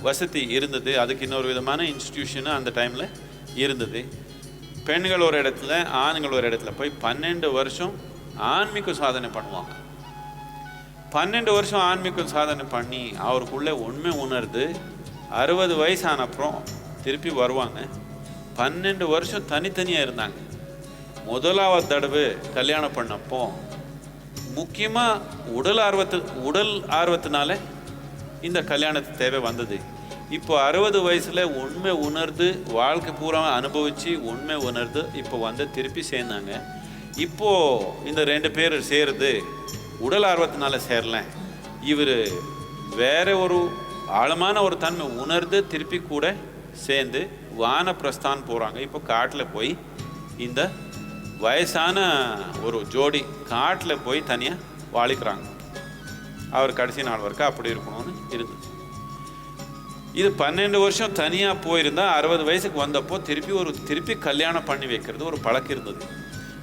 Speaker 6: வசதி இருந்தது, அதுக்கு இன்னொரு விதமான இன்ஸ்டிடியூஷனு அந்த டைமில் இருந்தது. பெண்கள் ஒரு இடத்துல, ஆண்கள் ஒரு இடத்துல போய் 12 வருஷம் ஆன்மீக சாதனை பண்ணுவாங்க. 12 வருஷம் ஆன்மீக சாதனை பண்ணி அவருக்குள்ளே உண்மை உணர்ந்து 60 வயசான அப்புறம் திருப்பி வருவாங்க. 12 வருஷம் தனித்தனியாக இருந்தாங்க. முதலாவது தடவை கல்யாணம் பண்ணப்போ முக்கியமாக உடல் ஆர்வத்தினால இந்த கல்யாணத்து தேவை வந்தது. இப்போ 60 வயசில் உண்மை உணர்ந்து வாழ்க்கை பூரா அனுபவித்து உண்மை உணர்ந்து இப்போ வந்து திருப்பி சேர்ந்தாங்க. இப்போது இந்த 2 பேர் சேருது உடல் ஆர்வத்தினால சேரல, இவர் வேற ஒரு ஆழமான ஒரு தன்மை உணர்ந்து திருப்பி கூட சேர்ந்து வானப்பிரஸ்தான் போகிறாங்க. இப்போ காட்டில் போய் இந்த வயசான ஒரு ஜோடி காட்டில் போய் தனியாக வாழிக்கிறாங்க. அவர் கடைசி நாள் வரைக்கும் அப்படி இருக்கணும்னு இருந்தது. இது 12 வருஷம் தனியாக போயிருந்தா 60 வயசுக்கு வந்தப்போ திருப்பி கல்யாணம் பண்ணி வைக்கிறது ஒரு பழக்கம் இருந்தது.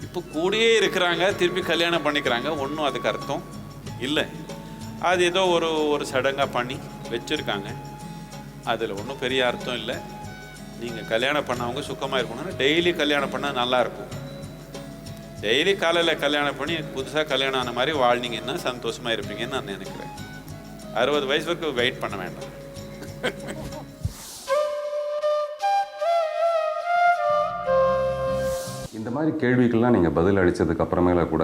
Speaker 6: இப்போ கூடயே இருக்கிறாங்க, திருப்பி கல்யாணம் பண்ணிக்கிறாங்க, ஒன்றும் அதுக்கு அர்த்தம் இல்லை. அது ஏதோ ஒரு சடங்காக பண்ணி வச்சுருக்காங்க, அதில் ஒன்றும் பெரிய அர்த்தம் இல்லை. நீங்கள் கல்யாணம் பண்ணவங்க சுத்தமாக இருக்கணும்னா டெய்லி கல்யாணம் பண்ணால் நல்லாயிருக்கும். டெய்லி காலையில் கல்யாணம் பண்ணி புதுசாக கல்யாணம் ஆன மாதிரி வாழ்ந்தீங்கன்னா சந்தோஷமாக இருப்பீங்கன்னு நான் நினைக்கிறேன். 60 வயசு வரைக்கும் வெயிட் பண்ண வேண்டாம்.
Speaker 7: இந்த மாதிரி கேள்விக்கெல்லாம் நீங்கள் பதில் அளித்ததுக்கு அப்புறமேல கூட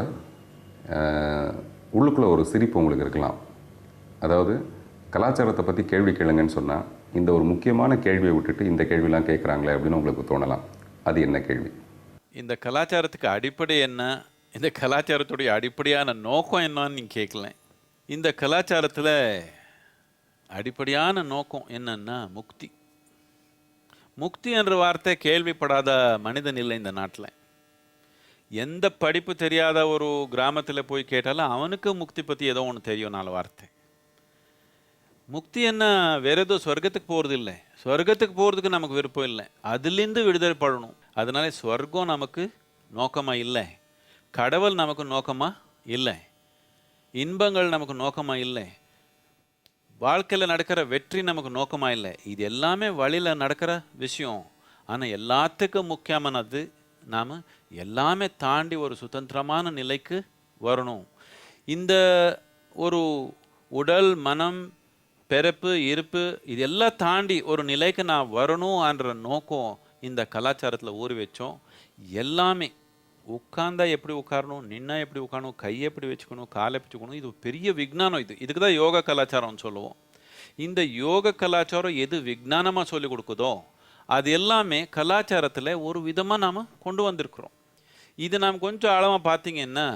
Speaker 7: உள்ளுக்குள்ளே ஒரு சிரிப்பு உங்களுக்கு இருக்கலாம். அதாவது கலாச்சாரத்தை பற்றி கேள்வி கேளுங்கன்னு சொன்னால் இந்த ஒரு முக்கியமான கேள்வியை விட்டுட்டு இந்த கேள்வியெல்லாம் கேட்குறாங்களே அப்படின்னு உங்களுக்கு தோணலாம். அது என்ன கேள்வி?
Speaker 6: இந்த கலாச்சாரத்துக்கு அடிப்படை என்ன, இந்த கலாச்சாரத்துடைய அடிப்படையான நோக்கம் என்னன்னு நீங்கள் கேட்கல. இந்த கலாச்சாரத்தில் அடிப்படையான நோக்கம் என்னன்னா முக்தி. முக்தி என்ற வார்த்தை கேள்விப்படாத மனிதன் இல்லை இந்த நாட்டில். எந்த படிப்பு தெரியாத ஒரு கிராமத்தில் போய் கேட்டாலும் அவனுக்கு முக்தி பற்றி ஏதோ ஒன்று தெரியும், 4 வார்த்தை. முக்தி என்ன வேற ஏதோ சொர்க்கத்துக்கு போகிறது இல்லை, சொர்க்கத்துக்கு போகிறதுக்கு நமக்கு விருப்பம் இல்லை, அதுலேருந்து விடுதலை படணும். அதனால சொர்க்கம் நமக்கு நோக்கமாக இல்லை, கடவுள் நமக்கு நோக்கமாக இல்லை, இன்பங்கள் நமக்கு நோக்கமாக இல்லை, வாழ்க்கையில் நடக்கிற வெற்றி நமக்கு நோக்கமாக இல்லை. இது எல்லாமே வழியில் நடக்கிற விஷயம். ஆனால் எல்லாத்துக்கும் முக்கியமானது நாம் எல்லாமே தாண்டி ஒரு சுதந்திரமான நிலைக்கு வரணும். இந்த ஒரு உடல் மனம் பிறப்பு இருப்பு இதெல்லாம் தாண்டி ஒரு நிலைக்கு நான் வரணும்ன்ற நோக்கம் இந்த கலாச்சாரத்தில் ஊறி வச்சோம். எல்லாமே உட்கார்ந்தா எப்படி உட்காரணும், நின்னா எப்படி உட்காரணும், கையை எப்படி வச்சுக்கணும், காலை வச்சுக்கணும், இது பெரிய விஞ்ஞானம். இதுக்கு தான் யோகா கலாச்சாரம்னு சொல்லுவோம். இந்த யோக கலாச்சாரம் எது விஞ்ஞானமாக சொல்லிக் கொடுக்குதோ அது எல்லாமே கலாச்சாரத்தில் ஒரு விதமாக நாம் கொண்டு வந்திருக்கிறோம். இது நாம் கொஞ்சம் ஆழமாக பார்த்தீங்கன்னா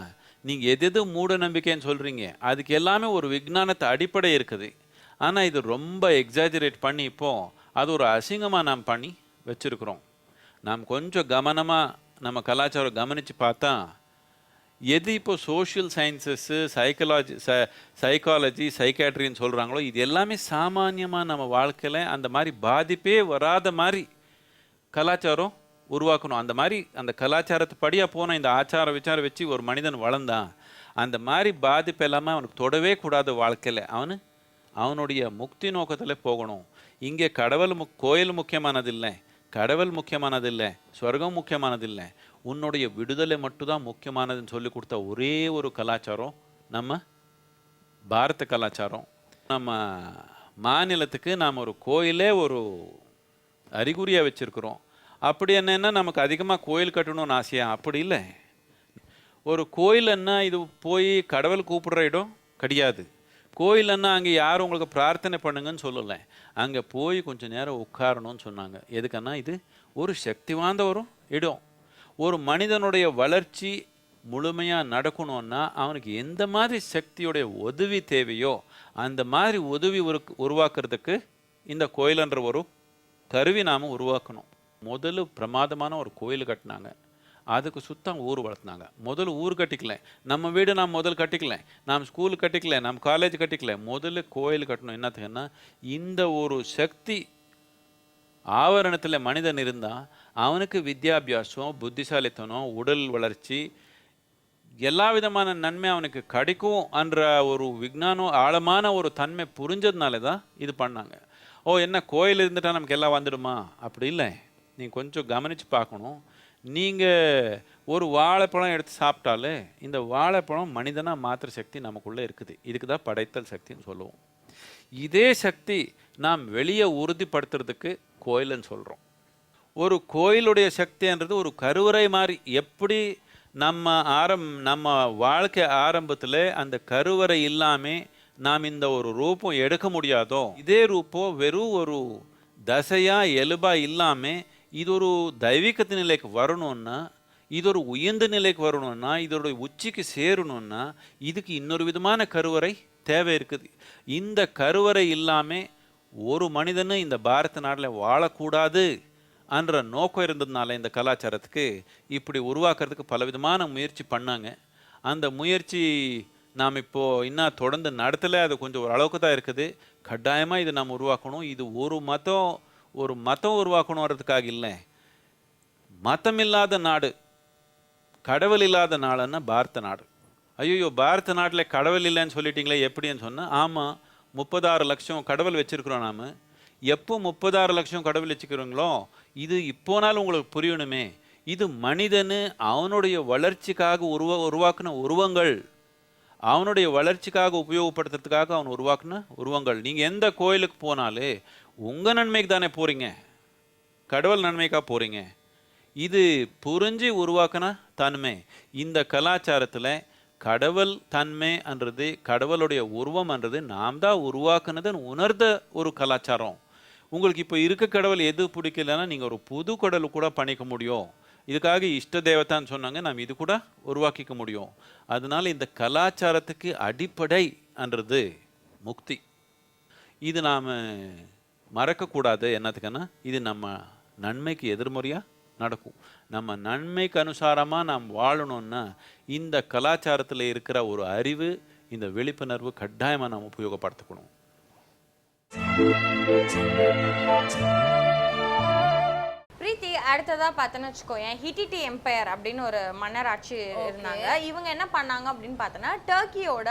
Speaker 6: நீங்கள் எது மூட நம்பிக்கைன்னு சொல்கிறீங்க அதுக்கு எல்லாமே ஒரு விஞ்ஞானத்தை அடிப்படை இருக்குது. ஆனால் இது ரொம்ப எக்ஸாஜரேட் பண்ணி இப்போது அது ஒரு அசிங்கமாக நாம் பண்ணி வச்சுருக்குறோம். நாம் கொஞ்சம் கவனமாக நம்ம கலாச்சாரம் கவனித்து பார்த்தா எது இப்போ சோஷியல் சயின்சஸ்ஸு சைக்காலஜி சைக்காட்ரின்னு சொல்கிறாங்களோ இது எல்லாமே சாமானியமாக நம்ம வாழ்க்கையில் அந்த மாதிரி பாதிப்பே வராத மாதிரி கலாச்சாரம் உருவாக்கணும். அந்த மாதிரி அந்த கலாச்சாரத்து படியாக போனால் இந்த ஆச்சார விசாரம் வச்சு ஒரு மனிதன் வளர்ந்தான் அந்த மாதிரி பாதிப்பு எல்லாமே அவனுக்கு தொடவே கூடாத வாழ்க்கையில் அவனுடைய முக்தி நோக்கத்தில் போகணும். இங்கே கோயில் முக்கியமானதில்லை, கடவுள் முக்கியமானதில்லை, சொர்க்கம் முக்கியமானதில்லை, உன்னுடைய விடுதலை மட்டும்தான் முக்கியமானதுன்னு சொல்லி கொடுத்த ஒரே ஒரு கலாச்சாரம் நம்ம பாரத கலாச்சாரம். நம்ம மாநிலத்துக்கு நாம் ஒரு கோயிலே ஒரு அறிகுறியாக வச்சுருக்குறோம். அப்படி என்னன்னா நமக்கு அதிகமாக கோயில் கட்டணும்னு ஆசையாக? அப்படி இல்லை. ஒரு கோயில்னா இது போய் கடவுள் கூப்பிடுற இடம் கிடையாது. கோயிலன்னா அங்கே யாரும் உங்களுக்கு பிரார்த்தனை பண்ணுங்கன்னு சொல்லலை, அங்கே போய் கொஞ்சம் நேரம் உட்காரணும்னு சொன்னாங்க. எதுக்குன்னா இது ஒரு சக்தி வாய்ந்த ஒரு இடம். ஒரு மனிதனுடைய வளர்ச்சி முழுமையாக நடக்கணும்னா அவனுக்கு எந்த மாதிரி சக்தியுடைய உதவி தேவையோ அந்த மாதிரி உதவி உருவாக்குறதுக்கு இந்த கோயிலன்ற ஒரு கருவி நாம் உருவாக்கணும். முதல்ல பிரமாதமான ஒரு கோயில் கட்டினாங்க, அதுக்கு சுத்தம் ஊர் வளர்த்துனாங்க. முதல்ல ஊர் கட்டிக்கல, நம்ம வீடு நாம் முதல் கட்டிக்கல, நாம் ஸ்கூல் கட்டிக்கல, நாம் காலேஜ் கட்டிக்கல, முதல்ல கோயில் கட்டணும். என்னத்துக்குன்னா இந்த ஒரு சக்தி ஆவரணத்தில் மனிதன் இருந்தால் அவனுக்கு வித்யாபியாசம் புத்திசாலித்தனம் உடல் வளர்ச்சி எல்லா விதமான நன்மை அவனுக்கு கிடைக்கும் என்ற ஒரு விஞ்ஞானம் ஆழமான ஒரு தன்மை புரிஞ்சதுனால தான் இது பண்ணாங்க. என்ன கோயில் இருந்துட்டால் நமக்கு எல்லாம் வந்துடுமா? அப்படி இல்லை. நீங்கள் கொஞ்சம் கவனித்து பார்க்கணும். நீங்கள் ஒரு வாழைப்பழம் எடுத்து சாப்பிட்டாலே இந்த வாழைப்பழம் மனிதனாக மாற்றுற சக்தி நமக்குள்ளே இருக்குது. இதுக்கு தான் படைத்தல் சக்தின்னு சொல்லுவோம். இதே சக்தி நாம் வெளியே உறுதிப்படுத்துறதுக்கு கோயில்னு சொல்கிறோம். ஒரு கோயிலுடைய சக்தின்றது ஒரு கருவறை மாதிரி. எப்படி நம்ம வாழ்க்கை ஆரம்பத்தில் அந்த கருவறை இல்லாமல் நாம் இந்த ஒரு ரூபம் எடுக்க முடியாதோ, இதே ரூபம் வெறும் ஒரு தசையா எலுபா இல்லாமல் இது ஒரு தெய்வீகத்து நிலைக்கு வரணும்னா, இது ஒரு உயர்ந்த நிலைக்கு வரணும்னா, இதோட உச்சிக்கு சேரணும்னா இதுக்கு இன்னொரு விதமான கருவறை தேவை இருக்குது. இந்த கருவறை இல்லாமல் ஒரு மனிதனும் இந்த பாரத நாட்டில் வாழக்கூடாது என்ற நோக்கம் இருந்ததுனால இந்த கலாச்சாரத்துக்கு இப்படி உருவாக்குறதுக்கு பலவிதமான முயற்சி பண்ணாங்க. அந்த முயற்சி நாம் இப்போது இன்னும் தொடர்ந்து நடத்தலை. அது கொஞ்சம் ஒரு அளவுக்கு தான் இருக்குது. கட்டாயமாக இது நாம் உருவாக்கணும். இது ஒரு மதம் உருவாக்கணுன்றதுக்காக இல்லை. மதம் இல்லாத நாடு, கடவுள் இல்லாத நாடுன்னா பாரத நாடு. ஐயோ, பாரத நாட்டில் கடவுள் இல்லைன்னு சொல்லிட்டீங்களே எப்படின்னு சொன்னால், ஆமாம், 36 லட்சம் கடவுள் வச்சுருக்குறோம். நாம் எப்போ 36 லட்சம் கடவுள் வச்சுக்கிறோங்களோ, இது இப்போனாலும் உங்களுக்கு புரியணுமே, இது மனிதனு அவனுடைய வளர்ச்சிக்காக உருவாக்குன உருவங்கள், அவனுடைய வளர்ச்சிக்காக உபயோகப்படுத்துறதுக்காக அவன் உருவாக்குன உருவங்கள். நீங்கள் எந்த கோயிலுக்கு போனாலே உங்கள் நன்மைக்கு தானே போகிறீங்க, கடவுள் நன்மைக்காக போகிறீங்க. இது புரிஞ்சு உருவாக்குன தன்மை. இந்த கலாச்சாரத்தில் கடவுள் தன்மைன்றது, கடவுளுடைய உருவம்ன்றது நாம் தான் உருவாக்குனதுன்னு உணர்ந்த ஒரு கலாச்சாரம். உங்களுக்கு இப்போ இருக்க கடவுள் எது பிடிக்கலன்னா நீங்கள் ஒரு புது கடவுள் கூட பண்ணிக்க முடியும். இதுக்காக இஷ்ட தேவதான்னு சொன்னாங்க, நாம் இது கூட உருவாக்கிக்க முடியும். அதனால இந்த கலாச்சாரத்துக்கு அடிப்படைன்றது முக்தி. இது நாம் மறக்கக்கூடாது. என்னத்துக்குன்னா இது நம்ம நன்மைக்கு எதிர்மறையாக நடக்கும். நம்ம நன்மைக்கு அனுசாரமாக நாம் வாழணும்னா இந்த கலாச்சாரத்தில் இருக்கிற ஒரு அறிவு, இந்த விழிப்புணர்வு கட்டாயமாக நாம் உபயோகப்படுத்திக்கணும்.
Speaker 1: பிரீத்தி, அடுத்ததா பார்த்தோன்னு வச்சுக்கோயேன், ஹிட்டிட்டி எம்பையர் அப்படின்னு ஒரு மன்னராட்சி இருந்தாங்க. இவங்க என்ன பண்ணாங்க அப்படின்னு பார்த்தோன்னா, டர்க்கியோட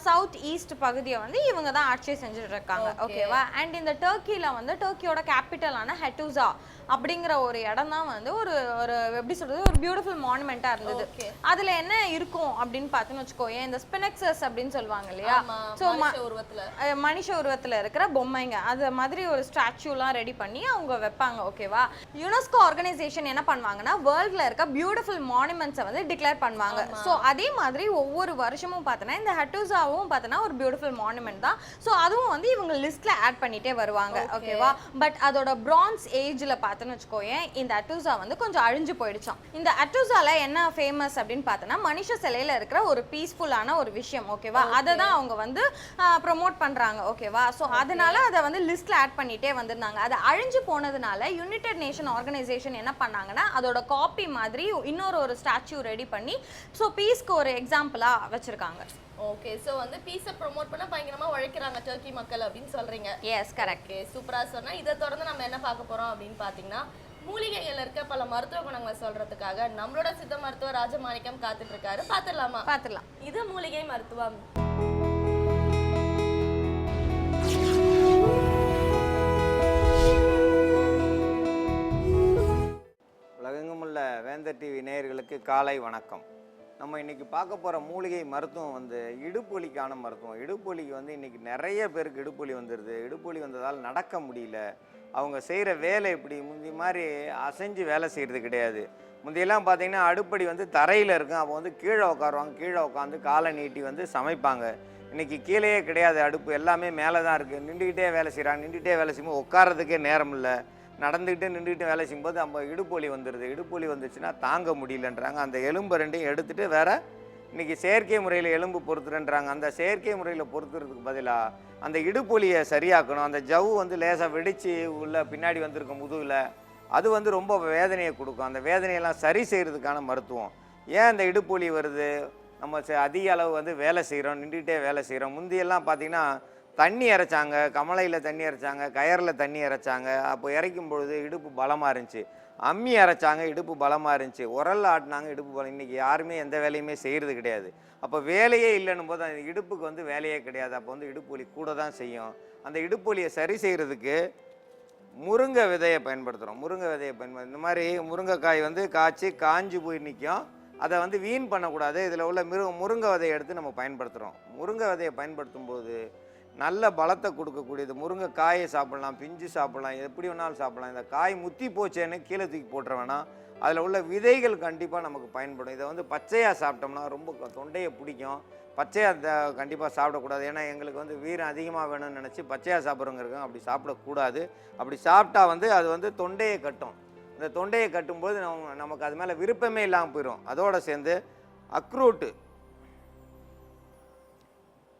Speaker 1: சவுத் ஈஸ்ட் பகுதியை வந்து இவங்க தான் ஆட்சி செஞ்சுட்டு இருக்காங்க. ஓகேவா? அண்ட் இந்த டர்க்கியில் வந்து டர்க்கியோட கேபிட்டலான ஹெட்டூசா அப்படிங்கிற ஒரு இடம் தான் வந்து ஒரு ஒரு எப்படி சொல்றது, ஒரு பியூட்டிஃபுல் மானுமெண்ட்டாக இருந்தது. அதில் என்ன இருக்கும் அப்படின்னு பார்த்தோன்னு வச்சுக்கோயேன், இந்த ஸ்பினக்சஸ் அப்படின்னு சொல்லுவாங்க இல்லையா, ஸோ மனுஷ உருவத்தில் இருக்கிற பொம்மைங்க, அது மாதிரி ஒரு ஸ்டாச்சுலாம் ரெடி பண்ணி அவங்க வைப்பாங்க. ஓகேவா? யுனெஸ்கோ ஆர்கனைசேஷன் என்ன பண்ணுவாங்கன்னா, வேர்ல்ட்ல இருக்க பியூட்டிஃபுல் மானுமெண்ட்ஸை வந்து டிக்ளேர் பண்ணுவாங்க. ஸோ அதே மாதிரி ஒவ்வொரு வருஷமும் பார்த்தோன்னா இந்த ஹெட்டூசாவும் பார்த்தோன்னா ஒரு பியூட்டிஃபுல் மானுமெண்ட் தான். ஸோ அதுவும் வந்து இவங்க லிஸ்ட்ல ஆட் பண்ணிட்டே வருவாங்க. ஓகேவா? பட் அதோட பிரான்ஸ் ஏஜ்ல பார்த்தோன்னு வச்சுக்கோயேன், இந்த அட்டூசா வந்து கொஞ்சம் அழிஞ்சு போயிடுச்சாம். இந்த அட்டூசால என்ன ஃபேமஸ் அப்படின்னு பார்த்தோன்னா, மனுஷ சிலையில இருக்கிற ஒரு பீஸ்ஃபுல்லான ஒரு விஷயம். ஓகேவா? அதை தான் அவங்க வந்து ப்ரொமோட் பண்றாங்க. ஓகேவா? ஸோ அதனால அதை வந்து லிஸ்ட்ல ஆட் பண்ணிட்டே வந்திருந்தாங்க. அது அழிஞ்சு போனதுனால யுனைடெட் நேஷன் ஆர்கனைசேஷன் என்ன பண்ணாங்கன்னா, அதோட காப்பி மாதிரி இன்னொரு ஸ்டாச்சு ரெடி பண்ணி ஸோ பீஸ்க்கு ஒரு எக்ஸாம்பிளா வச்சிருக்காங்க.
Speaker 2: ஓகே, சோ வந்து பீஸை ப்ரோமோட் பண்ண பயங்கரமா உழைக்கிறாங்க டர்க்கி மக்கள் அப்படின்னு சொல்றீங்க.
Speaker 1: Yes, correct.
Speaker 2: சூப்பரா சொன்னா. இதை தொடர்ந்து நம்ம என்ன பார்க்க போறோம் அப்படின்னு பாத்தீங்கன்னா, மூலிகைகள் இருக்க பல மருத்துவ குணங்களை சொல்றதுக்காக நம்மளோட சித்த மருத்துவர் ராஜமாணிக்கம் காத்துட்டு இருக்காரு. பாத்துடலாம். இது மூலிகை மருத்துவம்.
Speaker 8: உலகெங்கும் உள்ள வேந்தர் டிவி நேயர்களுக்கு காலை வணக்கம். நம்ம இன்றைக்கி பார்க்க போகிற மூலிகை மருத்துவம் வந்து இடுப்பு வலிக்கான மருத்துவம். இடுப்பு வலிக்கு வந்து இன்றைக்கி நிறைய பேருக்கு இடுப்பு வலி வந்துடுது. இடுப்பு வலி வந்ததால் நடக்க முடியல. அவங்க செய்கிற வேலை இப்படி முந்தி மாதிரி அசைஞ்சு வேலை செய்கிறது கிடையாது. முந்தையெல்லாம் பார்த்திங்கன்னா அடுப்படி வந்து தரையில் இருக்கும். அப்போ வந்து கீழே உட்காருவாங்க. கீழே உட்காந்து காலை நீட்டி வந்து சமைப்பாங்க. இன்றைக்கி கீழேயே கிடையாது. அடுப்பு எல்லாமே மேலே தான் இருக்குது. நின்றுக்கிட்டே வேலை செய்கிறாங்க. நின்றுக்கிட்டே வேலை செய்யும்போது உட்காரதுக்கே நேரம் இல்லை. நடந்துக்கிட்டு நின்றுக்கிட்டு வேலை செய்யும்போது நம்ம இடுப்பு வலி வந்துடுது. இடுப்பு வலி வந்துச்சுன்னா தாங்க முடியலன்றாங்க. அந்த எலும்பு ரெண்டையும் எடுத்துகிட்டு வேறு இன்றைக்கி செயற்கை முறையில் எலும்பு பொறுத்துறன்றாங்க. அந்த செயற்கை முறையில் பொறுத்துறதுக்கு பதிலாக அந்த இடுப்பு வலியை சரியாக்கணும். அந்த ஜவ்வு வந்து லேசாக வெடித்து உள்ள பின்னாடி வந்திருக்கும் முதுகில், அது வந்து ரொம்ப வேதனையை கொடுக்கும். அந்த வேதனையெல்லாம் சரி செய்கிறதுக்கான மருத்துவம். ஏன் அந்த இடுப்பு வலி வருது? நம்ம அதிக அளவு வந்து வேலை செய்கிறோம், நின்றுக்கிட்டே வேலை செய்கிறோம். முந்தியெல்லாம் பார்த்திங்கன்னா தண்ணி இறைச்சாங்க, கமலையில் தண்ணி இறைச்சாங்க, கயரில் தண்ணி இறைச்சாங்க. அப்போ இறைக்கும் பொழுது இடுப்பு பலமாக இருந்துச்சு. அம்மி அரைச்சாங்க, இடுப்பு பலமாக இருந்துச்சு. உரல் ஆட்டினாங்க, இடுப்பு பலம். இன்றைக்கி யாருமே எந்த வேலையுமே செய்கிறது கிடையாது. அப்போ வேலையே இல்லைன்னும் போது அந்த இடுப்புக்கு வந்து வேலையே கிடையாது. அப்போ வந்து இடுப்பு வலி கூட தான் செய்யும். அந்த இடுப்பு வலியை சரி செய்கிறதுக்கு முருங்கை விதையை பயன்படுத்துகிறோம். முருங்கை விதையை இந்த மாதிரி முருங்கைக்காய் வந்து காஞ்சி போய் நிற்கும். அதை வந்து வீண் பண்ணக்கூடாது. இதில் உள்ள முருங்கை விதையை எடுத்து நம்ம பயன்படுத்துகிறோம். முருங்கை விதையை பயன்படுத்தும் போது நல்ல பலத்தை கொடுக்கக்கூடியது. முருங்கை காயை சாப்பிட்லாம், பிஞ்சு சாப்பிட்லாம், எப்படி வேணாலும் சாப்பிட்லாம். இந்த காய் முத்தி போச்சேன்னு கீழே தூக்கி போட்டுற வேணாம். அதில் உள்ள விதைகள் கண்டிப்பாக நமக்கு பயன்படும். இதை வந்து பச்சையாக சாப்பிட்டோம்னா ரொம்ப தொண்டையை பிடிக்கும். பச்சையாக கண்டிப்பாக சாப்பிடக்கூடாது. ஏன்னா எங்களுக்கு வந்து வீரம் அதிகமாக வேணும்னு நினச்சி பச்சையாக சாப்பிட்றவங்க இருக்கும். அப்படி சாப்பிடக்கூடாது. அப்படி சாப்பிட்டா வந்து அது வந்து தொண்டையை கட்டும். இந்த தொண்டையை கட்டும்போது நமக்கு அது மேலே விருப்பமே இல்லாமல் போயிடும். அதோடு சேர்ந்து அக்ரூட்டு,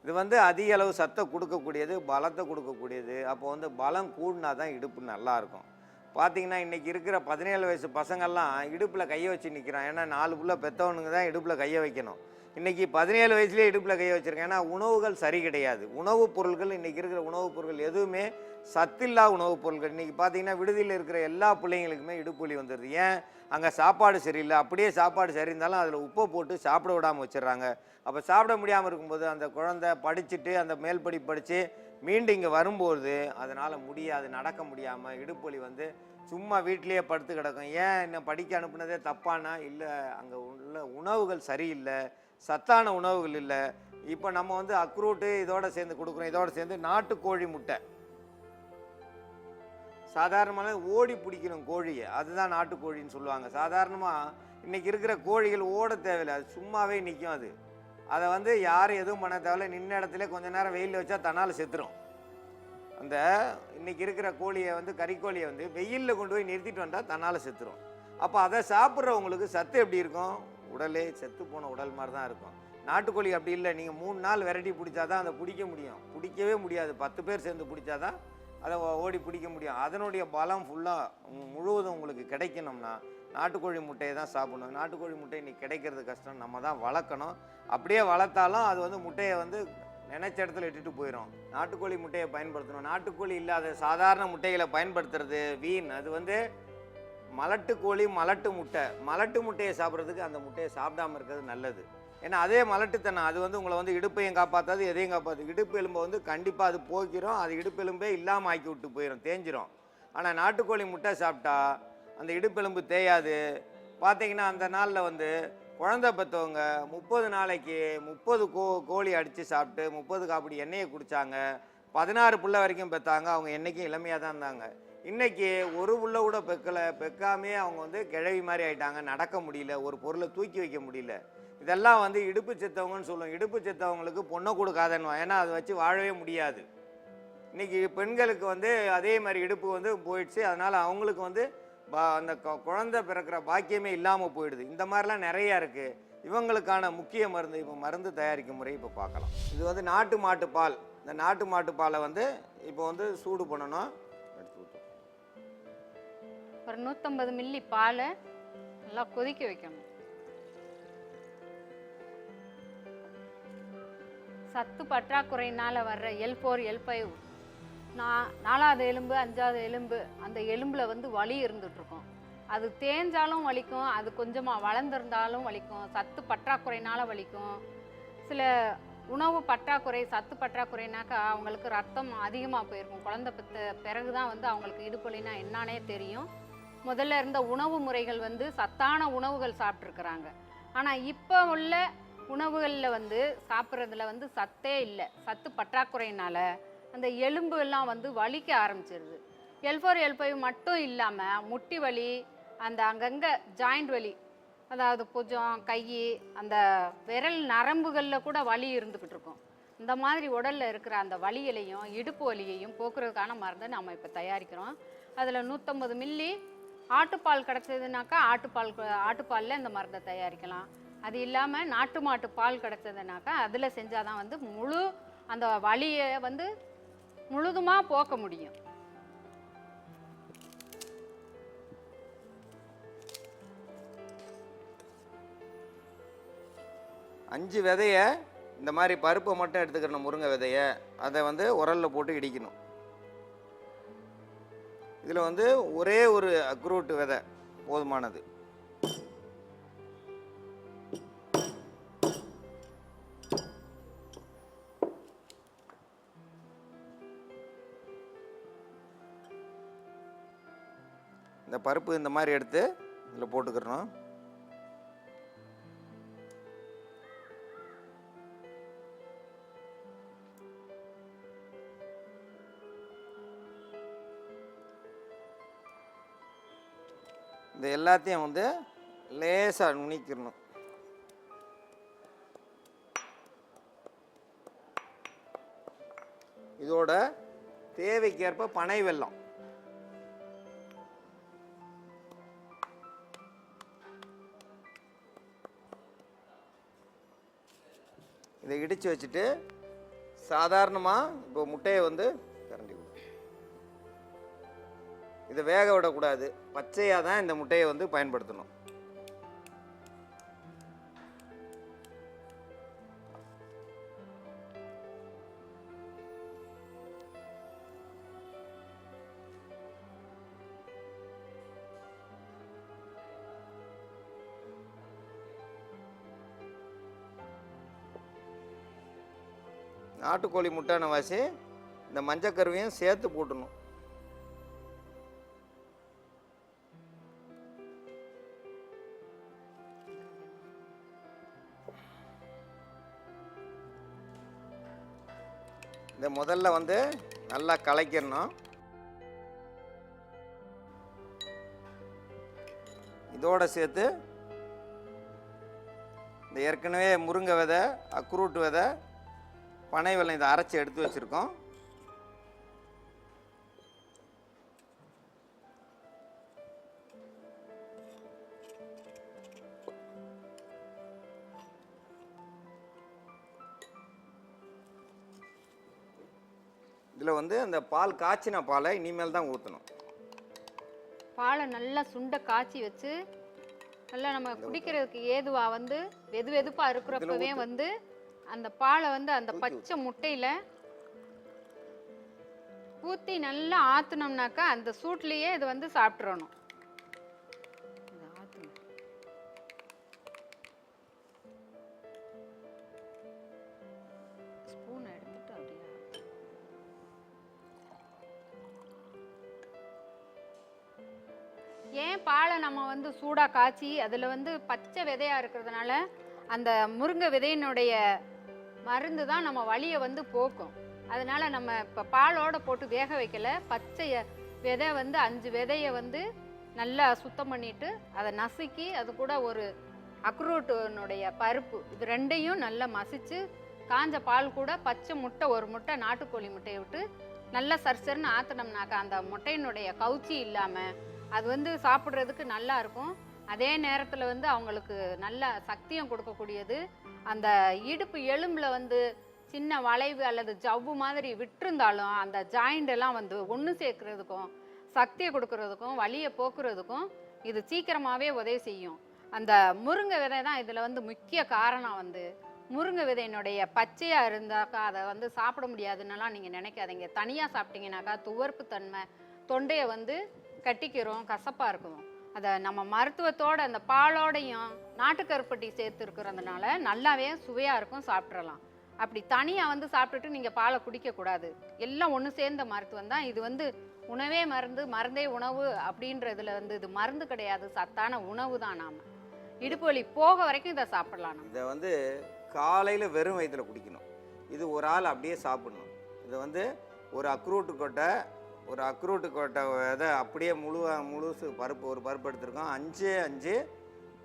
Speaker 8: இது வந்து அதிக அளவு சத்தை கொடுக்கக்கூடியது, பலத்தை கொடுக்கக்கூடியது. அப்போ வந்து பலம் கூடினா தான் இடுப்பு நல்லாயிருக்கும். பார்த்தீங்கன்னா இன்றைக்கி இருக்கிற 17 வயசு பசங்கள்லாம் இடுப்பில் கையை வச்சு நிற்கிறான். ஏன்னா 4 புள்ள பெற்றவனுங்க தான் இடுப்பில் கையை வைக்கணும். இன்றைக்கி 17 வயசுலேயே இடுப்பில் கையை வச்சுருக்கேன். ஏன்னா உணவுகள் சரி கிடையாது. உணவுப் பொருட்கள் இன்றைக்கி இருக்கிற உணவுப் பொருட்கள் எதுவுமே சத்தில்லா உணவுப் பொருட்கள். இன்றைக்கி பார்த்தீங்கன்னா விடுதியில் இருக்கிற எல்லா பிள்ளைங்களுக்குமே இடுப்பு வலி வந்துடுது. ஏன்? அங்கே சாப்பாடு சரியில்லை. அப்படியே சாப்பாடு சரி இருந்தாலும் அதில் உப்பை போட்டு சாப்பிட விடாமல் வச்சிடுறாங்க. அப்போ சாப்பிட முடியாமல் இருக்கும்போது அந்த குழந்தை படிச்சுட்டு அந்த மேல் படி படித்து மீண்டும் இங்கே வரும்போது அதனால் முடியாது, நடக்க முடியாமல் இடுப்பு வலி வந்து சும்மா வீட்டிலேயே படுத்து கிடக்கும். ஏன் இன்னும் படிக்க அனுப்புனதே தப்பானா? இல்லை, அங்கே உள்ள உணவுகள் சரியில்லை, சத்தான உணவுகள் இல்லை. இப்போ நம்ம வந்து அக்ரூட்டு இதோட சேர்ந்து கொடுக்குறோம். இதோட சேர்ந்து நாட்டுக்கோழி முட்டை, சாதாரணமாக ஓடி பிடிக்கணும் கோழியை, அதுதான் நாட்டுக்கோழின்னு சொல்லுவாங்க. சாதாரணமாக இன்றைக்கி இருக்கிற கோழிகள் ஓட தேவையில்லை, அது சும்மாவே நிற்கும். அதை வந்து யாரும் எதுவும் பண்ண தேவையில்லை. நின்ன இடத்துல கொஞ்ச நேரம் வெயிலில் வச்சா தன்னால் செத்துரும். அந்த இன்றைக்கி இருக்கிற கோழியை வந்து கறிக்கோழியை வந்து வெயிலில் கொண்டு போய் நிறுத்திட்டு வந்தால் தன்னால் செத்துரும். அப்போ அதை சாப்பிட்றவங்களுக்கு சத்து எப்படி இருக்கும்? உடலே செத்து போன உடல் மாதிரி தான் இருக்கும். நாட்டுக்கோழி அப்படி இல்லை. நீங்கள் 3 நாள் வெரைட்டி பிடிச்சா தான் அதை பிடிக்க முடியும். பிடிக்கவே முடியாது. 10 பேர் சேர்ந்து பிடிச்சா தான் அதை ஓடி பிடிக்க முடியும். அதனுடைய பலம் ஃபுல்லாக முழுவதும் உங்களுக்கு கிடைக்கணும்னா நாட்டுக்கோழி முட்டையை தான் சாப்பிடணும். நாட்டுக்கோழி முட்டை இன்றைக்கி கிடைக்கிறது கஷ்டம். நம்ம தான் வளர்க்கணும். அப்படியே வளர்த்தாலும் அது வந்து முட்டையை வந்து நினைச்ச இடத்துல இட்டுட்டு போயிடும். நாட்டுக்கோழி முட்டையை பயன்படுத்தணும். நாட்டுக்கோழி இல்லாத சாதாரண முட்டைகளை பயன்படுத்துறது வீண். அது வந்து மலட்டு கோழி, மலட்டு முட்டை. மலட்டு முட்டையை சாப்பிட்றதுக்கு அந்த முட்டையை சாப்பிடாமல் இருக்கிறது நல்லது. ஏன்னா அதே மலட்டுத்தனம் அது வந்து உங்களை வந்து இடுப்பையும் காப்பாற்றாது, எதையும் காப்பாற்று. இடுப்பு எலும்பை வந்து கண்டிப்பாக அது போக்கிறோம். அது இடுப்பு எலும்பே இல்லாமல் ஆக்கி விட்டு போயிடும், தேஞ்சிரும். ஆனால் நாட்டுக்கோழி முட்டை சாப்பிட்டா அந்த இடுப்பெலும்பு தேயாது. பார்த்தீங்கன்னா அந்த நாளில் வந்து குழந்தை பெற்றவங்க 30 நாளைக்கு 30 கோழி அடித்து சாப்பிட்டு 30 காப்படி எண்ணெயை குடித்தாங்க. 16 புள்ள வரைக்கும் பெற்றாங்க. அவங்க என்றைக்கும் இளமையாக தான் இருந்தாங்க. இன்றைக்கி ஒரு புள்ள கூட பெக்காமே அவங்க வந்து கிழவி மாதிரி ஆகிட்டாங்க. நடக்க முடியல, ஒரு பொருளை தூக்கி வைக்க முடியல. இதெல்லாம் வந்து இடுப்பு செத்தவங்கன்னு சொல்லுவோம். இடுப்பு செத்தவங்களுக்கு பொண்ணை கொடுக்காதன்னு, ஏன்னா அதை வச்சு வாழவே முடியாது. இன்றைக்கி பெண்களுக்கு வந்து அதே மாதிரி இடுப்பு வந்து போயிடுச்சு. அதனால் அவங்களுக்கு வந்து அந்த குழந்தை பிறக்கிற பாக்கியமே இல்லாமல் போயிடுது. இந்த மாதிரிலாம் நிறையா இருக்குது. இவங்களுக்கான முக்கிய மருந்து, இப்போ மருந்து தயாரிக்கும் முறை இப்போ பார்க்கலாம். இது வந்து நாட்டு மாட்டுப்பால். இந்த நாட்டு மாட்டுப்பாலை வந்து இப்போ வந்து சூடு பண்ணணும்.
Speaker 9: ஒரு 150 மில்லி பாலை நல்லா கொதிக்க வைக்கணும். சத்து பற்றாக்குறையினால் வர்ற L4, L5, 4வது எலும்பு, 5வது எலும்பு, அந்த எலும்பில் வந்து வலி இருந்துகிட்ருக்கும். அது தேஞ்சாலும் வலிக்கும், அது கொஞ்சமாக வளர்ந்துருந்தாலும் வலிக்கும், சத்து பற்றாக்குறையினால் வலிக்கும். சில உணவு பற்றாக்குறை, சத்து பற்றாக்குறைனாக்கா அவங்களுக்கு ரத்தம் அதிகமாக போயிருக்கும். குழந்தை பிறகு தான் வந்து அவங்களுக்கு இடுப்புலினா என்னானே தெரியும். முதல்ல இருந்த உணவு முறைகள் வந்து சத்தான உணவுகள் சாப்பிட்ருக்குறாங்க. ஆனால் இப்போ உள்ள உணவுகளில் வந்து சாப்பிட்றதுல வந்து சத்தே இல்லை. சத்து பற்றாக்குறையினால் அந்த எலும்பு எல்லாம் வந்து வலிக்க ஆரம்பிச்சிருது. L4, L5 மட்டும் இல்லாமல் முட்டி வலி, அந்த அங்கங்கே ஜாயிண்ட் வலி, அதாவது புஜம், கை, அந்த விரல் நரம்புகளில் கூட வலி இருந்துக்கிட்டு இருக்கும். இந்த மாதிரி உடலில் இருக்கிற அந்த வலிகளையும் இடுப்பு வலியையும் போக்குறதுக்கான மருந்தை நம்ம இப்போ தயாரிக்கிறோம். அதில் 150 மில்லி ஆட்டுப்பால் கிடச்சதுனாக்கா ஆட்டுப்பாலில் இந்த மருந்தை தயாரிக்கலாம். அது இல்லாமல் நாட்டு மாட்டு பால் கிடச்சதுனாக்கா அதில் செஞ்சால் தான் வந்து முழு அந்த வலியை வந்து முழுதுமாக போக்க முடியும்.
Speaker 8: அஞ்சு விதையை இந்த மாதிரி பருப்பை மட்டும் எடுத்துக்கணும். முருங்கை விதையை அதை வந்து உரலில் போட்டு இடிக்கணும். இதில் வந்து ஒரே ஒரு அக்ரூட் விதை போதுமானது. இந்த பருப்பு இந்த மாதிரி எடுத்து இதில் போட்டுக்கிறணும். இந்த எல்லாத்தையும் வந்து லேசாக நுனிக்கிடணும். இதோட தேவைக்கேற்ப பனை வெல்லம், இதை இடித்து வச்சுட்டு சாதாரணமாக இப்போ முட்டையை வந்து கரண்டி இதை வேக விடக்கூடாது, பச்சையாக தான் இந்த முட்டையை வந்து பயன்படுத்தணும். நாட்டுக்கோழி முட்டைன வாசி இந்த மஞ்சக்கருவையும் சேர்த்து போட்டணும். இந்த முதல்ல வந்து நல்லா கலக்கிடணும். இதோட சேர்த்து இந்த ஏற்கனவே முருங்கை விதை, அக்ரூட் விதை, பனை வெல்லம் இதை அரைச்சி எடுத்து வச்சுருக்கோம். இதில் வந்து அந்த பால் காய்ச்சின பாலை இனிமேல் தான் ஊற்றணும்.
Speaker 9: பாலை நல்லா சுண்ட காய்ச்சி வச்சு நல்லா நம்ம குடிக்கிறதுக்கு ஏதுவா வந்து வெது வெதுப்பா இருக்கிறப்பவே வந்து அந்த பாலை வந்து அந்த பச்சை முட்டையில ஊற்றி நல்லா ஆற்றுனோம்னாக்கா அந்த சூட்லேயே இது வந்து சாப்பிட்றணும். ஸ்பூன் எடுத்துட்டு அப்படியே ஏன் பாலை நம்ம வந்து சூடாக காய்ச்சி அதில் வந்து பச்சை விதையாக இருக்கிறதுனால அந்த முருங்கை விதையினுடைய மருந்து தான் நம்ம வலியை வந்து போக்கும். அதனால நம்ம இப்போ பாலோட போட்டு வேக வைக்கல, பச்சை விதை வந்து 5 விதையை வந்து நல்லா சுத்தம் பண்ணிட்டு அதை நசுக்கி அது கூட ஒரு அக்ரூட்டினுடைய பருப்பு இது ரெண்டையும் நல்லா மசிச்சு காஞ்ச பால் கூட பச்சை முட்டை, ஒரு முட்டை நாட்டுக்கோழி முட்டையை விட்டு நல்லா சர்சர்னு ஆற்றினோம்னாக்கா அந்த முட்டையினுடைய கவுச்சி இல்லாமல் அது வந்து சாப்பிட்றதுக்கு நல்லா இருக்கும். அதே நேரத்தில் வந்து அவங்களுக்கு நல்ல சக்தியும் கொடுக்கக்கூடியது. அந்த இடுப்பு எலும்பில் வந்து சின்ன வளைவு அல்லது ஜவ்வு மாதிரி விட்டிருந்தாலும் அந்த ஜாயிண்ட் எல்லாம் வந்து ஒன்று சேர்க்கறதுக்கும் சக்தியை கொடுக்கறதுக்கும் வலியை போக்குறதுக்கும் இது சீக்கிரமாகவே உதவி செய்யும். அந்த முருங்கை விதை தான் இதில் வந்து முக்கிய காரணம். வந்து முருங்கை விதையினுடைய பச்சையாக இருந்தாக்கா அதை வந்து சாப்பிட முடியாதுன்னெல்லாம் நீங்கள் நினைக்காதீங்க. தனியாக சாப்பிட்டீங்கன்னாக்கா துவர்ப்பு தன்மை, தொண்டையை வந்து கட்டிக்கிறோம், கசப்பாக இருக்கும். அதை நம்ம மருத்துவத்தோடு அந்த பாலோடையும் நாட்டுக்கருப்பட்டி சேர்த்துருக்கிறதுனால நல்லாவே சுவையாக இருக்கும், சாப்பிட்றலாம். அப்படி தனியாக வந்து சாப்பிட்டுட்டு நீங்கள் பாலை குடிக்கக்கூடாது. எல்லாம் ஒன்று சேர்ந்த மருத்துவம் தான் இது. வந்து உணவே மருந்து, மருந்தே உணவு அப்படின்றதுல வந்து இது மருந்து கிடையாது, சத்தான உணவு தான். நாம் இடுப்பு வலி போக வரைக்கும் இதை சாப்பிடலாம். நம்ம
Speaker 8: இதை வந்து காலையில் வெறும் வயிற்றில் குடிக்கணும். இது ஒரு ஆள் அப்படியே சாப்பிடணும். இதை வந்து ஒரு அக்ரூட்டு கொட்டை விதை அப்படியே முழுசு பருப்பு, ஒரு பருப்பு எடுத்திருக்கோம், 5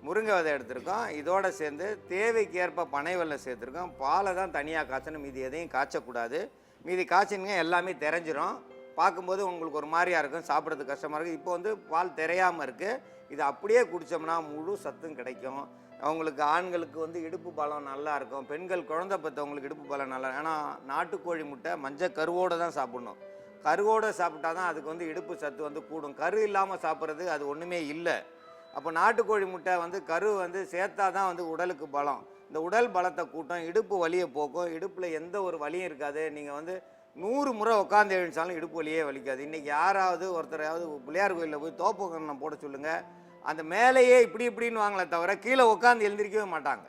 Speaker 8: முருங்கை விதை எடுத்திருக்கோம். இதோடு சேர்ந்து தேவைக்கேற்ப பனை வெல்லம் சேர்த்துருக்கோம். பாலை தான் தனியாக காய்ச்சணும், மீதி எதையும் காய்ச்சக்கூடாது. மீதி காய்ச்சினுங்க எல்லாமே தெரிஞ்சிடும். பார்க்கும்போது உங்களுக்கு ஒரு மாதிரியாக இருக்கும், சாப்பிட்றதுக்கு கஷ்டமாக இருக்குது. இப்போ வந்து பால் தெரியாமல் இருக்குது. இது அப்படியே குடித்தோம்னா முழு சத்தும் கிடைக்கும். அவங்களுக்கு ஆண்களுக்கு வந்து இடுப்பு பலம் நல்லா இருக்கும், பெண்கள் குழந்தை பெற்றவங்களுக்கு இடுப்பு பலம் நல்லா. ஏன்னா நாட்டுக்கோழி முட்டை மஞ்சள் கருவோடு தான் சாப்பிட்ணும். கருவோடு சாப்பிட்டா தான் அதுக்கு வந்து இடுப்பு சத்து வந்து கூடும். கரு இல்லாமல் சாப்பிட்றது அது ஒன்றுமே இல்லை. அப்போ நாட்டுக்கோழி முட்டை வந்து கரு வந்து சேர்த்தா தான் வந்து உடலுக்கு பலம். இந்த உடல் பலத்தை கூட்டும், இடுப்பு வலியை போக்கும், இடுப்பில் எந்த ஒரு வலியும் இருக்காது. நீங்கள் வந்து 100 முறை உட்காந்து எழுந்தாலும் இடுப்பு வலியே வலிக்காது. இன்றைக்கி யாராவது ஒருத்தரையாவது பிள்ளையார் கோயிலில் போய் தோப்புக்கண்ணம் போட சொல்லுங்கள், அந்த மேலேயே இப்படின்னு வாங்கலை தவிர கீழே உட்காந்து எழுந்திரிக்கவே மாட்டாங்க.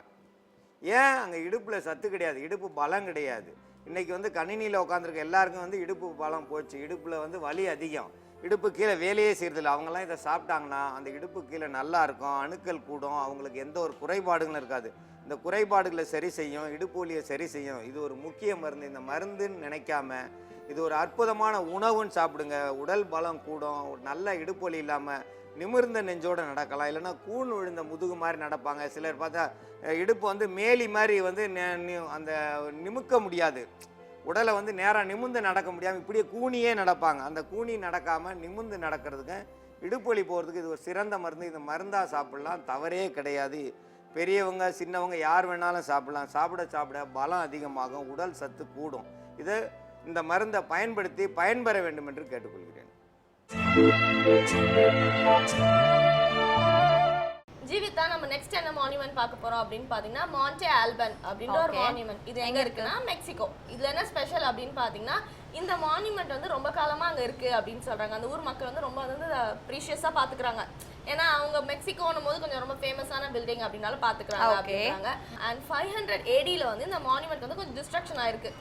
Speaker 8: ஏன்? அங்கே இடுப்பில் சத்து கிடையாது, இடுப்பு பலம் கிடையாது. இன்றைக்கி வந்து கணினியில் உட்காந்துருக்க எல்லாருக்கும் வந்து இடுப்பு பலம் போச்சு, இடுப்பில் வந்து வலி அதிகம், இடுப்பு கீழே வேலையே செய்கிறதில்ல. அவங்கெல்லாம் இதை சாப்பிட்டாங்கன்னா அந்த இடுப்பு கீழே நல்லா இருக்கும், அணுக்கள் கூடும், அவங்களுக்கு எந்த ஒரு குறைபாடுகளும் இருக்காது. இந்த குறைபாடுகளை சரி செய்யும், இடுப்பு வலியை சரி செய்யும். இது ஒரு முக்கிய மருந்து. இந்த மருந்துன்னு நினைக்காம இது ஒரு அற்புதமான உணவுன்னு சாப்பிடுங்க. உடல் பலம் கூடும், நல்ல இடுப்பு வலி இல்லாமல் நிமிர்ந்த நெஞ்சோடு நடக்கலாம், இல்லைன்னா கூன் விழுந்த முதுகு மாதிரி நடப்பாங்க. சிலர் பார்த்தா இடுப்பு வந்து மேலி மாதிரி வந்து அந்த நிமிக்க முடியாது, உடலை வந்து நேராக நிமிர்ந்து நடக்க முடியாமல் இப்படியே கூனியே நடப்பாங்க. அந்த கூனி நடக்காமல் நிமிர்ந்து நடக்கிறதுக்கு இடுப்பு வலி போகிறதுக்கு இது ஒரு சிறந்த மருந்து. இது மருந்தாக சாப்பிட்லாம், தவறே கிடையாது. பெரியவங்க சின்னவங்க யார் வேணாலும் சாப்பிட்லாம். சாப்பிட சாப்பிட பலம் அதிகமாகும், உடல் சத்து கூடும். இதை இந்த மருந்தை பயன்படுத்தி பயன்பெற வேண்டும் என்று கேட்டுக்கொள்கிறேன்.
Speaker 2: ஜீவிதா, நம்ம நெக்ஸ்ட் என்ன மானுமெண்ட் பார்க்க போறோம் அப்படின்னு பாத்தீங்கன்னா மான்டே ஆல்பன் அப்படின்ற ஒரு மானுமெண்ட். இது எங்க இருக்குன்னா மெக்சிகோ. இதுல என்ன ஸ்பெஷல் அப்படின்னு பாத்தீங்கன்னா இந்த மானுமெண்ட் வந்து ரொம்ப காலமா அங்க இருக்கு அப்படின்னு சொல்றாங்க. அந்த ஊர் மக்கள் வந்து ரொம்ப வந்து ப்ரீஷியஸா பாத்துக்கிறாங்க. ஏன்னா அவங்க மெக்சிகோனும் போது கொஞ்சம் ரொம்ப ஃபேமஸான பில்டிங் அப்படினால பாத்துக்கிறாங்க அப்படின்றாங்க. அண்ட் 500 AD-ல வந்து இந்த மானுமெண்ட் வந்து கொஞ்சம் டிஸ்ட்ரக்ஷன் ஆயிருக்கு.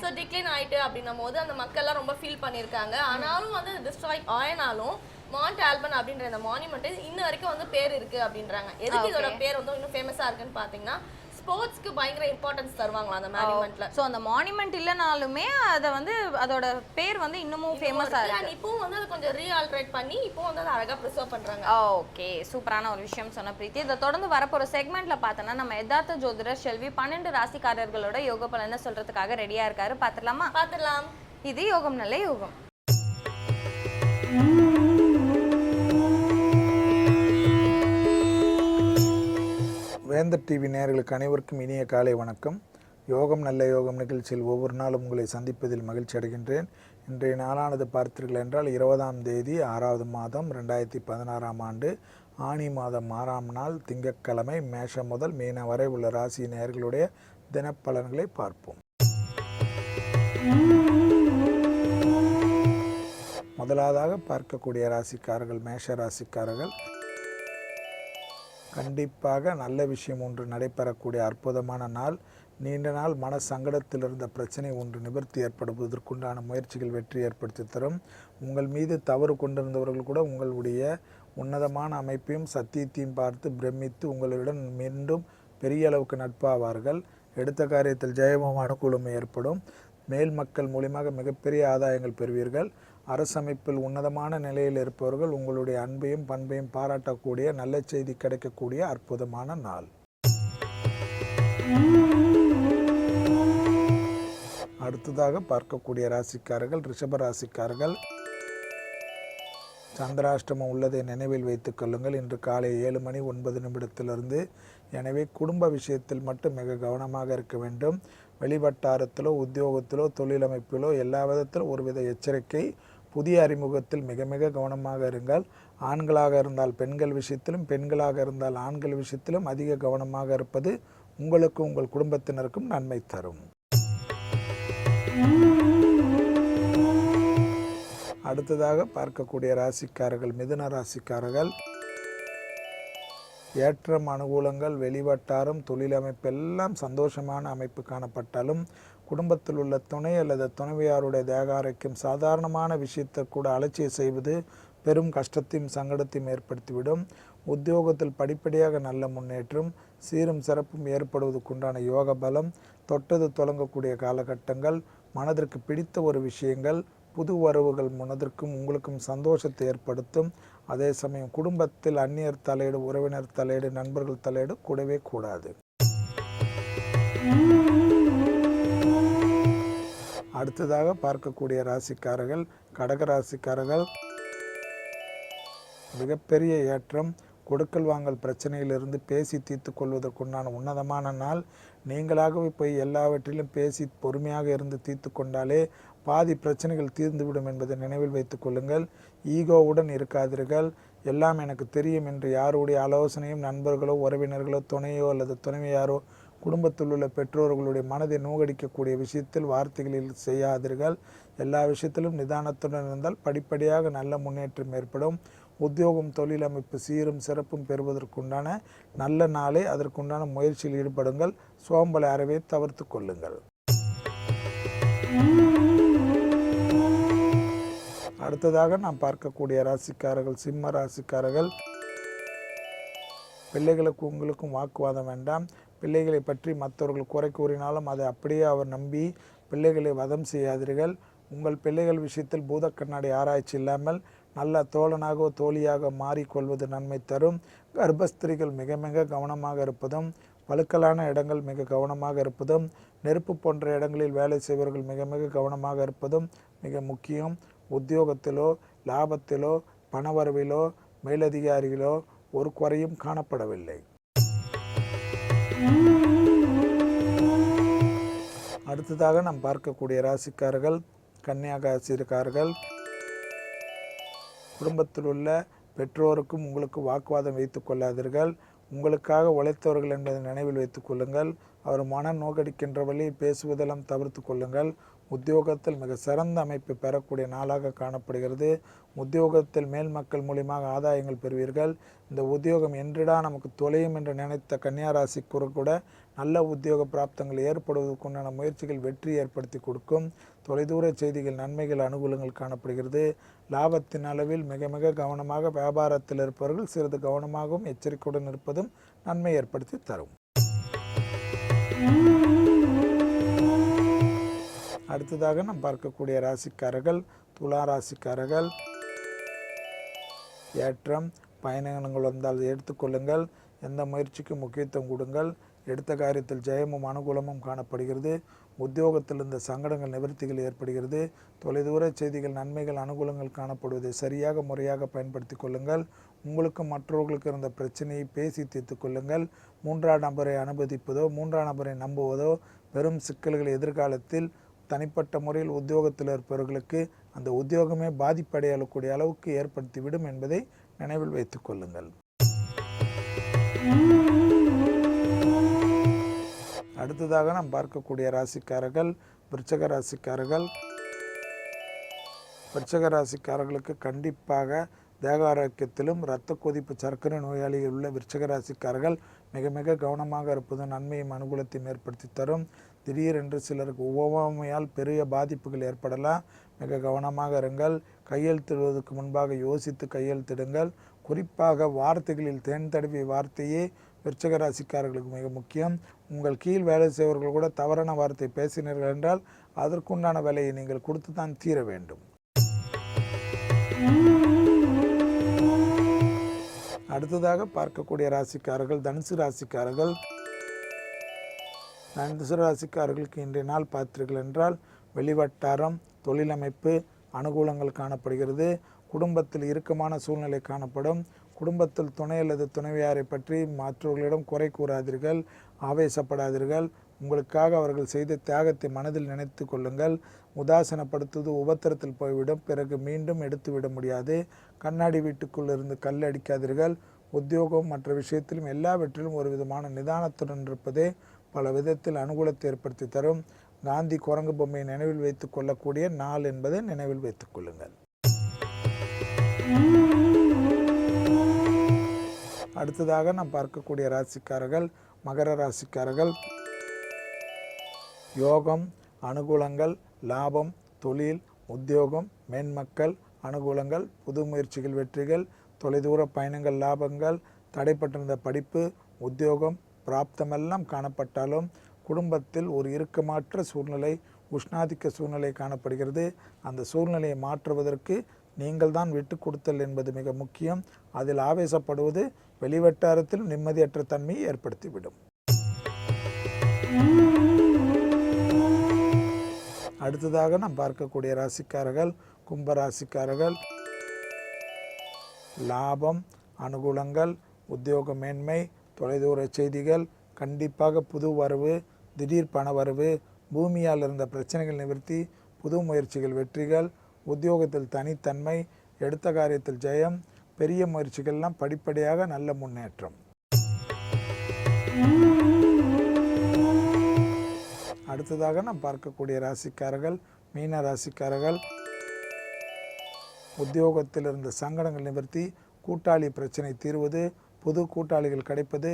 Speaker 2: ஸோ டிக்ளைன் ஆயிட்டு அப்படின்னும் போது அந்த மக்கள் எல்லாம் ரொம்ப ஃபீல் பண்ணியிருக்காங்க. ஆனாலும் வந்து டிஸ்ட்ராய் ஆயினாலும் மாண்ட் ஆல்பன் அப்படின்ற இந்த மானுமெண்ட் இன்ன வரைக்கும் வந்து பேர் இருக்கு அப்படின்றாங்க. எதுக்கு இதோட பேர் வந்து இன்னும் ஃபேமஸா இருக்குன்னு பாத்தீங்கன்னா ஸ்போர்ட்ஸ்க்கு பயங்கர இம்பார்ட்டன்ஸ் தருவாங்களா அந்த மானுமெண்ட்ல.
Speaker 1: சோ அந்த மானுமெண்ட் இல்லனாலுமே அத வந்து அதோட பேர் வந்து இன்னமும் ஃபேமஸா இருக்கு.
Speaker 2: இப்போ வந்து அது கொஞ்சம் ரீஆல்டரேட் பண்ணி இப்போ வந்து அதை அழகா பிரிசர்வ் பண்றாங்க.
Speaker 1: ஓகே, சூப்பரான ஒரு விஷயம் சொன்ன பிரீத்தி. இதை தொடர்ந்து வரப்போற செக்மெண்ட்ல பார்த்தோன்னா நம்ம யதார்த்த ஜோதிடர் செல்வி 12 ராசிக்காரர்களோட யோக பலனை சொல்றதுக்காக ரெடியா இருக்காரு. பாத்துடலாமா?
Speaker 2: பாத்துடலாம்.
Speaker 1: இது யோகம் நல்ல யோகம்.
Speaker 10: வேந்தர் டிவி நேயர்களுக்கு அனைவருக்கும் இனிய காலை வணக்கம். யோகம் நல்ல யோகம் நிகழ்ச்சியில் ஒவ்வொரு நாளும் உங்களை சந்திப்பதில் மகிழ்ச்சி அடைகின்றேன். இன்றைய நாளானது பார்த்தீர்கள் என்றால் 20ஆம் தேதி 6வது மாதம் 2016ஆம் ஆண்டு ஆனி மாதம் 6ஆம் நாள் திங்கட்கிழமை. மேஷம் முதல் மீன வரை உள்ள ராசி நேயர்களுடைய தினப்பலன்களை பார்ப்போம். முதலாவதாக பார்க்கக்கூடிய ராசிக்காரர்கள் மேஷ ராசிக்காரர்கள். கண்டிப்பாக நல்ல விஷயம் ஒன்று நடைபெறக்கூடிய அற்புதமான நாள். நீண்ட நாள் மன சங்கடத்தில் இருந்த பிரச்சனை ஒன்று நிவர்த்தி ஏற்படுவதற்குண்டான முயற்சிகள் வெற்றி ஏற்படுத்தி தரும். உங்கள் மீது தவறு கொண்டிருந்தவர்கள் கூட உங்களுடைய உன்னதமான அமைப்பையும் சத்தியத்தையும் பார்த்து பிரமித்து உங்களுடன் மீண்டும் பெரிய அளவுக்கு நட்பாவார்கள். எடுத்த காரியத்தில் ஜெயமும் அனுகூலமும் ஏற்படும். மேல் மக்கள் மூலியமாக மிகப்பெரிய ஆதாயங்கள் பெறுவீர்கள். அரசமைப்பில் உன்னதமான நிலையில் இருப்பவர்கள் உங்களுடைய அன்பையும் பண்பையும் பாராட்டக்கூடிய நல்ல செய்தி கிடைக்கக்கூடிய அற்புதமான நாள். அடுத்ததாக பார்க்கக்கூடிய ராசிக்காரர்கள் ரிஷப ராசிக்காரர்கள். சந்திராஷ்டமம் உள்ளதை நினைவில் வைத்துக் கொள்ளுங்கள். இன்று காலை 7:09 எனவே குடும்ப விஷயத்தில் மட்டும் மிக கவனமாக இருக்க வேண்டும். வெளிவட்டாரத்திலோ உத்தியோகத்திலோ தொழிலமைப்பிலோ எல்லா விதத்திலும் ஒருவித எச்சரிக்கை. புதிய அறிமுகத்தில் மிக மிக கவனமாக இருங்கள். ஆண்களாக இருந்தால் பெண்கள் விஷயத்திலும் பெண்களாக இருந்தால் ஆண்கள் விஷயத்திலும் அதிக கவனமாக இருப்பது உங்களுக்கும் உங்கள் குடும்பத்தினருக்கும் நன்மை தரும். அடுத்ததாக பார்க்கக்கூடிய ராசிக்காரர்கள் மிதுன ராசிக்காரர்கள். ஏற்றம் அனுகூலங்கள் வெளிவட்டாரம் தொழிலமைப்பு எல்லாம் சந்தோஷமான அமைப்பு காணப்பட்டாலும் குடும்பத்தில் உள்ள துணை அல்லது துணைவியாருடைய தேக ஆரோக்கியம் சாதாரணமான விஷயத்தை கூட அலட்சியம் செய்வது பெரும் கஷ்டத்தையும் சங்கடத்தையும் ஏற்படுத்திவிடும். உத்தியோகத்தில் படிப்படியாக நல்ல முன்னேற்றம் சீரும் சிறப்பும் ஏற்படுவதற்குண்டான யோக பலம். தொட்டது தொடங்கக்கூடிய காலகட்டங்கள். மனதிற்கு பிடித்த ஒரு விஷயங்கள் புது வரவுகள் மனதிற்கும் உங்களுக்கும் சந்தோஷத்தை ஏற்படுத்தும். அதே சமயம் குடும்பத்தில் அந்நியர் தலையீடு உறவினர் தலையீடு நண்பர்கள் தலையீடு கூடவே கூடாது. அடுத்ததாக பார்க்கக்கூடிய ராசிக்காரர்கள் கடக ராசிக்காரர்கள். மிகப்பெரிய ஏற்றம். கொடுக்கல் வாங்கல் பிரச்சனையிலிருந்து பேசி தீர்த்து கொள்வதற்குண்டான உன்னதமான நாள். நீங்களாகவே போய் எல்லாவற்றிலும் பேசி பொறுமையாக இருந்து தீர்த்து கொண்டாலே பாதி பிரச்சனைகள் தீர்ந்துவிடும் என்பதை நினைவில் வைத்துக் கொள்ளுங்கள். ஈகோவுடன் இருக்காதீர்கள். எல்லாம் எனக்கு தெரியும் என்று யாருடைய ஆலோசனையும் நண்பர்களோ உறவினர்களோ துணையோ அல்லது துணைவியாரோ குடும்பத்தில் உள்ள பெற்றோர்களுடைய மனதை நோகடிக்கக்கூடிய விஷயத்தில் வார்த்தைகளில் செய்யாதீர்கள். எல்லா விஷயத்திலும் நிதானத்துடன் இருந்தால் படிப்படியாக நல்ல முன்னேற்றம் ஏற்படும். உத்தியோகம் தொழிலமைப்பு சீரும் சிறப்பும் பெறுவதற்குண்டான நல்ல நாளே. அதற்குண்டான முயற்சியில் ஈடுபடுங்கள். சோம்பலை அறவே தவிர்த்து கொள்ளுங்கள். அடுத்ததாக நாம் பார்க்கக்கூடிய ராசிக்காரர்கள் சிம்ம ராசிக்காரர்கள். பிள்ளைகளுக்கு உங்களுக்கும் வாக்குவாதம் வேண்டாம். பிள்ளைகளை பற்றி மற்றவர்கள் குறை கூறினாலும் அதை அப்படியே அவர் நம்பி பிள்ளைகளை வதம் செய்யாதீர்கள். உங்கள் பிள்ளைகள் விஷயத்தில் பூத கண்ணாடி ஆராய்ச்சி இல்லாமல் நல்ல தோழனாகவோ தோழியாக மாறிக்கொள்வது நன்மை தரும். கர்ப்பஸ்திரிகள் மிக மிக கவனமாக இருப்பதும், வழுக்கலான இடங்கள் மிக கவனமாக இருப்பதும், நெருப்பு போன்ற இடங்களில் வேலை செய்பவர்கள் மிக மிக கவனமாக இருப்பதும் மிக முக்கியம். உத்தியோகத்திலோ லாபத்திலோ பணவரவிலோ மேலதிகாரிகளோ ஒரு குறையும் காணப்படவில்லை. அடுத்ததாக நாம் பார்க்கக்கூடிய ராசிக்காரர்கள் கன்னியா ராசிக்காரர்கள். குடும்பத்தில் உள்ள பெற்றோருக்கும் உங்களுக்கு வாக்குவாதம் வைத்துக் கொள்ளாதீர்கள். உங்களுக்காக உழைத்தவர்கள் என்பதை நினைவில் வைத்துக் கொள்ளுங்கள். அவர் மன நோக்கடிக்கின்ற வழியில் பேசுவதெல்லாம் தவிர்த்து கொள்ளுங்கள். உத்தியோகத்தில் மிக சிறந்த அமைப்பை பெறக்கூடிய நாளாக காணப்படுகிறது. உத்தியோகத்தில் மேல் மக்கள் மூலியமாக ஆதாயங்கள் பெறுவீர்கள். இந்த உத்தியோகம் என்றிடா நமக்கு தொலையும் என்று நினைத்த கன்னியாராசிக்கு கூட நல்ல உத்தியோக பிராப்தங்கள் ஏற்படுவதற்குண்டான முயற்சிகள் வெற்றி ஏற்படுத்தி கொடுக்கும். தொலைதூர செய்திகள் நன்மைகள் அனுகூலங்கள் காணப்படுகிறது. லாபத்தின் அளவில் மிக மிக கவனமாக வியாபாரத்தில் இருப்பவர்கள் சிறிது கவனமாகவும் எச்சரிக்கையுடன் இருப்பதும் நன்மை ஏற்படுத்தி தரும். அடுத்ததாக நாம் பார்க்கக்கூடிய ராசிக்காரர்கள் துலா ராசிக்காரர்கள். ஏற்றம் பயணங்கள் வந்தால் எடுத்துக்கொள்ளுங்கள். எந்த முயற்சிக்கும் முக்கியத்துவம் கொடுங்கள். எடுத்த காரியத்தில் ஜெயமும் அனுகூலமும் காணப்படுகிறது. உத்தியோகத்தில் இருந்த சங்கடங்கள் நிவர்த்திகள் ஏற்படுகிறது. தொலைதூர செய்திகள் நன்மைகள் அனுகூலங்கள் காணப்படுவதை சரியாக முறையாக பயன்படுத்தி கொள்ளுங்கள். உங்களுக்கும் மற்றவர்களுக்கு இருந்த பிரச்சனையை பேசி தீர்த்து கொள்ளுங்கள். மூன்றாம் நபரை அனுமதிப்பதோ மூன்றாம் நபரை நம்புவதோ பெரும் சிக்கல்கள் எதிர்காலத்தில் தனிப்பட்ட முறையில் உத்தியோகத்தில் இருப்பவர்களுக்கு அந்த உத்தியோகமே பாதிப்படையக்கூடிய அளவுக்கு ஏற்படுத்திவிடும் என்பதை நினைவில் வைத்துக் கொள்ளுங்கள். அடுத்ததாக நாம் பார்க்கக்கூடிய ராசிக்காரர்கள் விருச்சக ராசிக்காரர்கள். விருச்சக ராசிக்காரர்களுக்கு கண்டிப்பாக தேக ஆரோக்கியத்திலும் இரத்த கொதிப்பு சர்க்கரை நோயாளிகள் உள்ள விருச்சக ராசிக்காரர்கள் மிக மிக கவனமாக இருப்பது நன்மையும் அனுகூலத்தையும் ஏற்படுத்தி தரும். திடீரென்று சிலருக்கு ஒவ்வாமையால் பெரிய பாதிப்புகள் ஏற்படலாம். மிக கவனமாக இருங்கள். கையெழுத்திடுவதற்கு முன்பாக யோசித்து கையெழுத்திடுங்கள். குறிப்பாக வார்த்தைகளில் தேன் தடவிய வார்த்தையே விருச்சக ராசிக்காரர்களுக்கு மிக முக்கியம். உங்கள் கீழ் வேலை செய்வர்கள் கூட தவறான வார்த்தை பேசினீர்கள் என்றால் அதற்குண்டான வேலையை நீங்கள் கொடுத்து தான் தீர வேண்டும். அடுத்ததாக பார்க்கக்கூடிய ராசிக்காரர்கள் தனுசு ராசிக்காரர்கள். தனுசு ராசிக்காரர்களுக்கு இன்றைய நாள் பார்த்தீர்கள் என்றால் வெளிவட்டாரம் தொழிலமைப்பு அனுகூலங்கள் காணப்படுகிறது. குடும்பத்தில் இறுக்கமான சூழ்நிலை காணப்படும். குடும்பத்தில் துணை அல்லது துணைவியாரை பற்றி மற்றவர்களிடம் குறை கூறாதீர்கள், ஆவேசப்படாதீர்கள். உங்களுக்காக அவர்கள் செய்த தியாகத்தை மனதில் நினைத்து கொள்ளுங்கள். உதாசனப்படுத்துவது உபத்திரத்தில் போய்விடும், பிறகு மீண்டும் எடுத்துவிட முடியாது. கண்ணாடி வீட்டுக்குள் இருந்து கல் அடிக்காதீர்கள். உத்தியோகம் மற்ற விஷயத்திலும் எல்லாவற்றிலும் ஒரு விதமான நிதானத்துடன் இருப்பதே பல விதத்தில் அனுகூலத்தை ஏற்படுத்தி தரும். காந்தி குரங்கு பொம்மையை நினைவில் வைத்துக் கொள்ளக்கூடிய நாள் என்பதை நினைவில் வைத்துக் கொள்ளுங்கள். அடுத்ததாக நாம் பார்க்கக்கூடிய ராசிக்காரர்கள் மகர ராசிக்காரர்கள். யோகம் அனுகூலங்கள் லாபம் தொழில் உத்தியோகம் மேன்மக்கள் அனுகூலங்கள் புது முயற்சிகள் வெற்றிகள் தொலைதூர பயணங்கள் லாபங்கள் தடைப்பட்டிருந்த படிப்பு உத்தியோகம் பிராப்தமெல்லாம் காணப்பட்டாலும் குடும்பத்தில் ஒரு இறுக்கமற்ற சூழ்நிலை உஷ்ணாதிக்க சூழ்நிலை காணப்படுகிறது. அந்த சூழ்நிலையை மாற்றுவதற்கு நீங்கள் தான் விட்டு கொடுத்தல் என்பது மிக முக்கியம். அதில் ஆவேசப்படுவது வெளிவட்டாரத்தில் நிம்மதியற்ற தன்மையை ஏற்படுத்திவிடும். அடுத்ததாக நாம் பார்க்கக்கூடிய ராசிக்காரர்கள் கும்பராசிக்காரர்கள். லாபம் அனுகூலங்கள் உத்தியோக மேன்மை தொலைதூர செய்திகள் கண்டிப்பாக புது வரவு திடீர் பண வரவு பூமியால் இருந்த பிரச்சனைகள் நிவர்த்தி புது முயற்சிகள் வெற்றிகள் உத்தியோகத்தில் தனித்தன்மை எடுத்த காரியத்தில் ஜெயம் பெரிய முயற்சிகள்லாம் படிப்படியாக நல்ல முன்னேற்றம். அடுத்ததாக நாம் பார்க்கக்கூடிய ராசிக்காரர்கள் மீன ராசிக்காரர்கள். உத்தியோகத்தில் இருந்த சங்கடங்கள் நிவர்த்தி கூட்டாளி பிரச்சனை தீர்வது புது கூட்டாளிகள் கிடைப்பது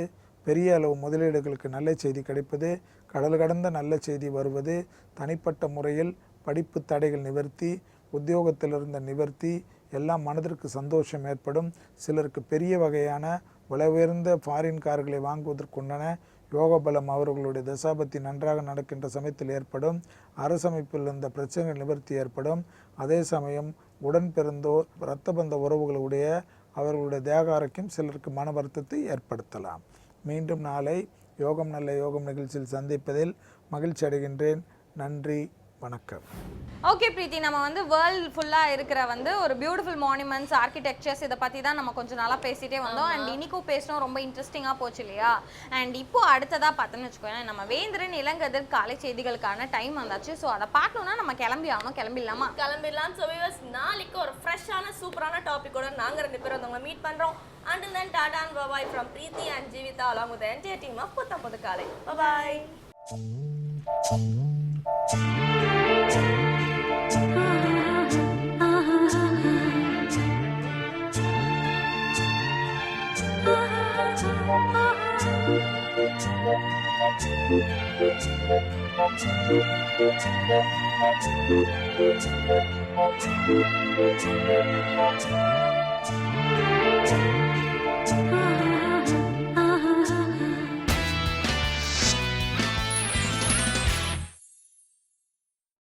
Speaker 10: பெரிய அளவு முதலீடுகளுக்கு நல்ல செய்தி கிடைப்பது கடல் கடந்த நல்ல செய்தி வருவது தனிப்பட்ட முறையில் படிப்பு தடைகள் நிவர்த்தி உத்தியோகத்தில் இருந்த நிவர்த்தி எல்லாம் மனதிற்கு சந்தோஷம் ஏற்படும். சிலருக்கு பெரிய வகையான விலை உயர்ந்த ஃபாரின் கார்களை வாங்குவதற்குண்டான யோக பலம் அவர்களுடைய தசாபத்தி நன்றாக நடக்கின்ற சமயத்தில் ஏற்படும். அரசமைப்பில் இருந்த பிரச்சனைகள் நிவர்த்தி ஏற்படும். அதே சமயம் உடன் பிறந்தோர் இரத்த பந்த உறவுகளுடைய அவர்களுடைய தேக ஆரோக்கியம் சிலருக்கு மன வருத்தத்தை ஏற்படுத்தலாம். மீண்டும் நாளை யோகம் நல்ல யோகம் நிகழ்ச்சியில் சந்திப்பதில் மகிழ்ச்சி அடைகின்றேன். நன்றி, வணக்கம்.
Speaker 1: ஓகே பிரீத்தி, நம்ம வந்து வேர்ல்டு ஃபுல்லாக இருக்கிற வந்து ஒரு பியூட்டிஃபுல் மானுமெண்ட்ஸ், ஆர்கிடெக்சர்ஸ் இதை பற்றி தான் நம்ம கொஞ்சம் நாளாக பேசிகிட்டே வந்தோம். அண்ட் இன்னைக்கும் பேசணும், ரொம்ப இன்ட்ரெஸ்டிங்காக போச்சு இல்லையா? அண்ட் இப்போ அடுத்ததாக பார்த்தோன்னு வச்சுக்கோங்க, நம்ம வேந்திரன் இளங்கதிர் காலை செய்திகளுக்கான டைம் வந்தாச்சு. ஸோ அதை பார்க்கணுன்னா நம்ம கிளம்பி ஆகணும். கிளம்பிடலாமா?
Speaker 2: கிளம்பிடலாம். ஸோ வியூவர்ஸ், நாளைக்கு ஒரு ஃப்ரெஷ்ஷான சூப்பரான டாப்பிக்கோட நாங்கள் 2 பேரும் வந்து மீட் பண்ணுறோம். Until then, Tata and bye-bye from Preeti and Jeevitha along with the entire team of Puthampudu Kalai. Bye-bye. Thank you.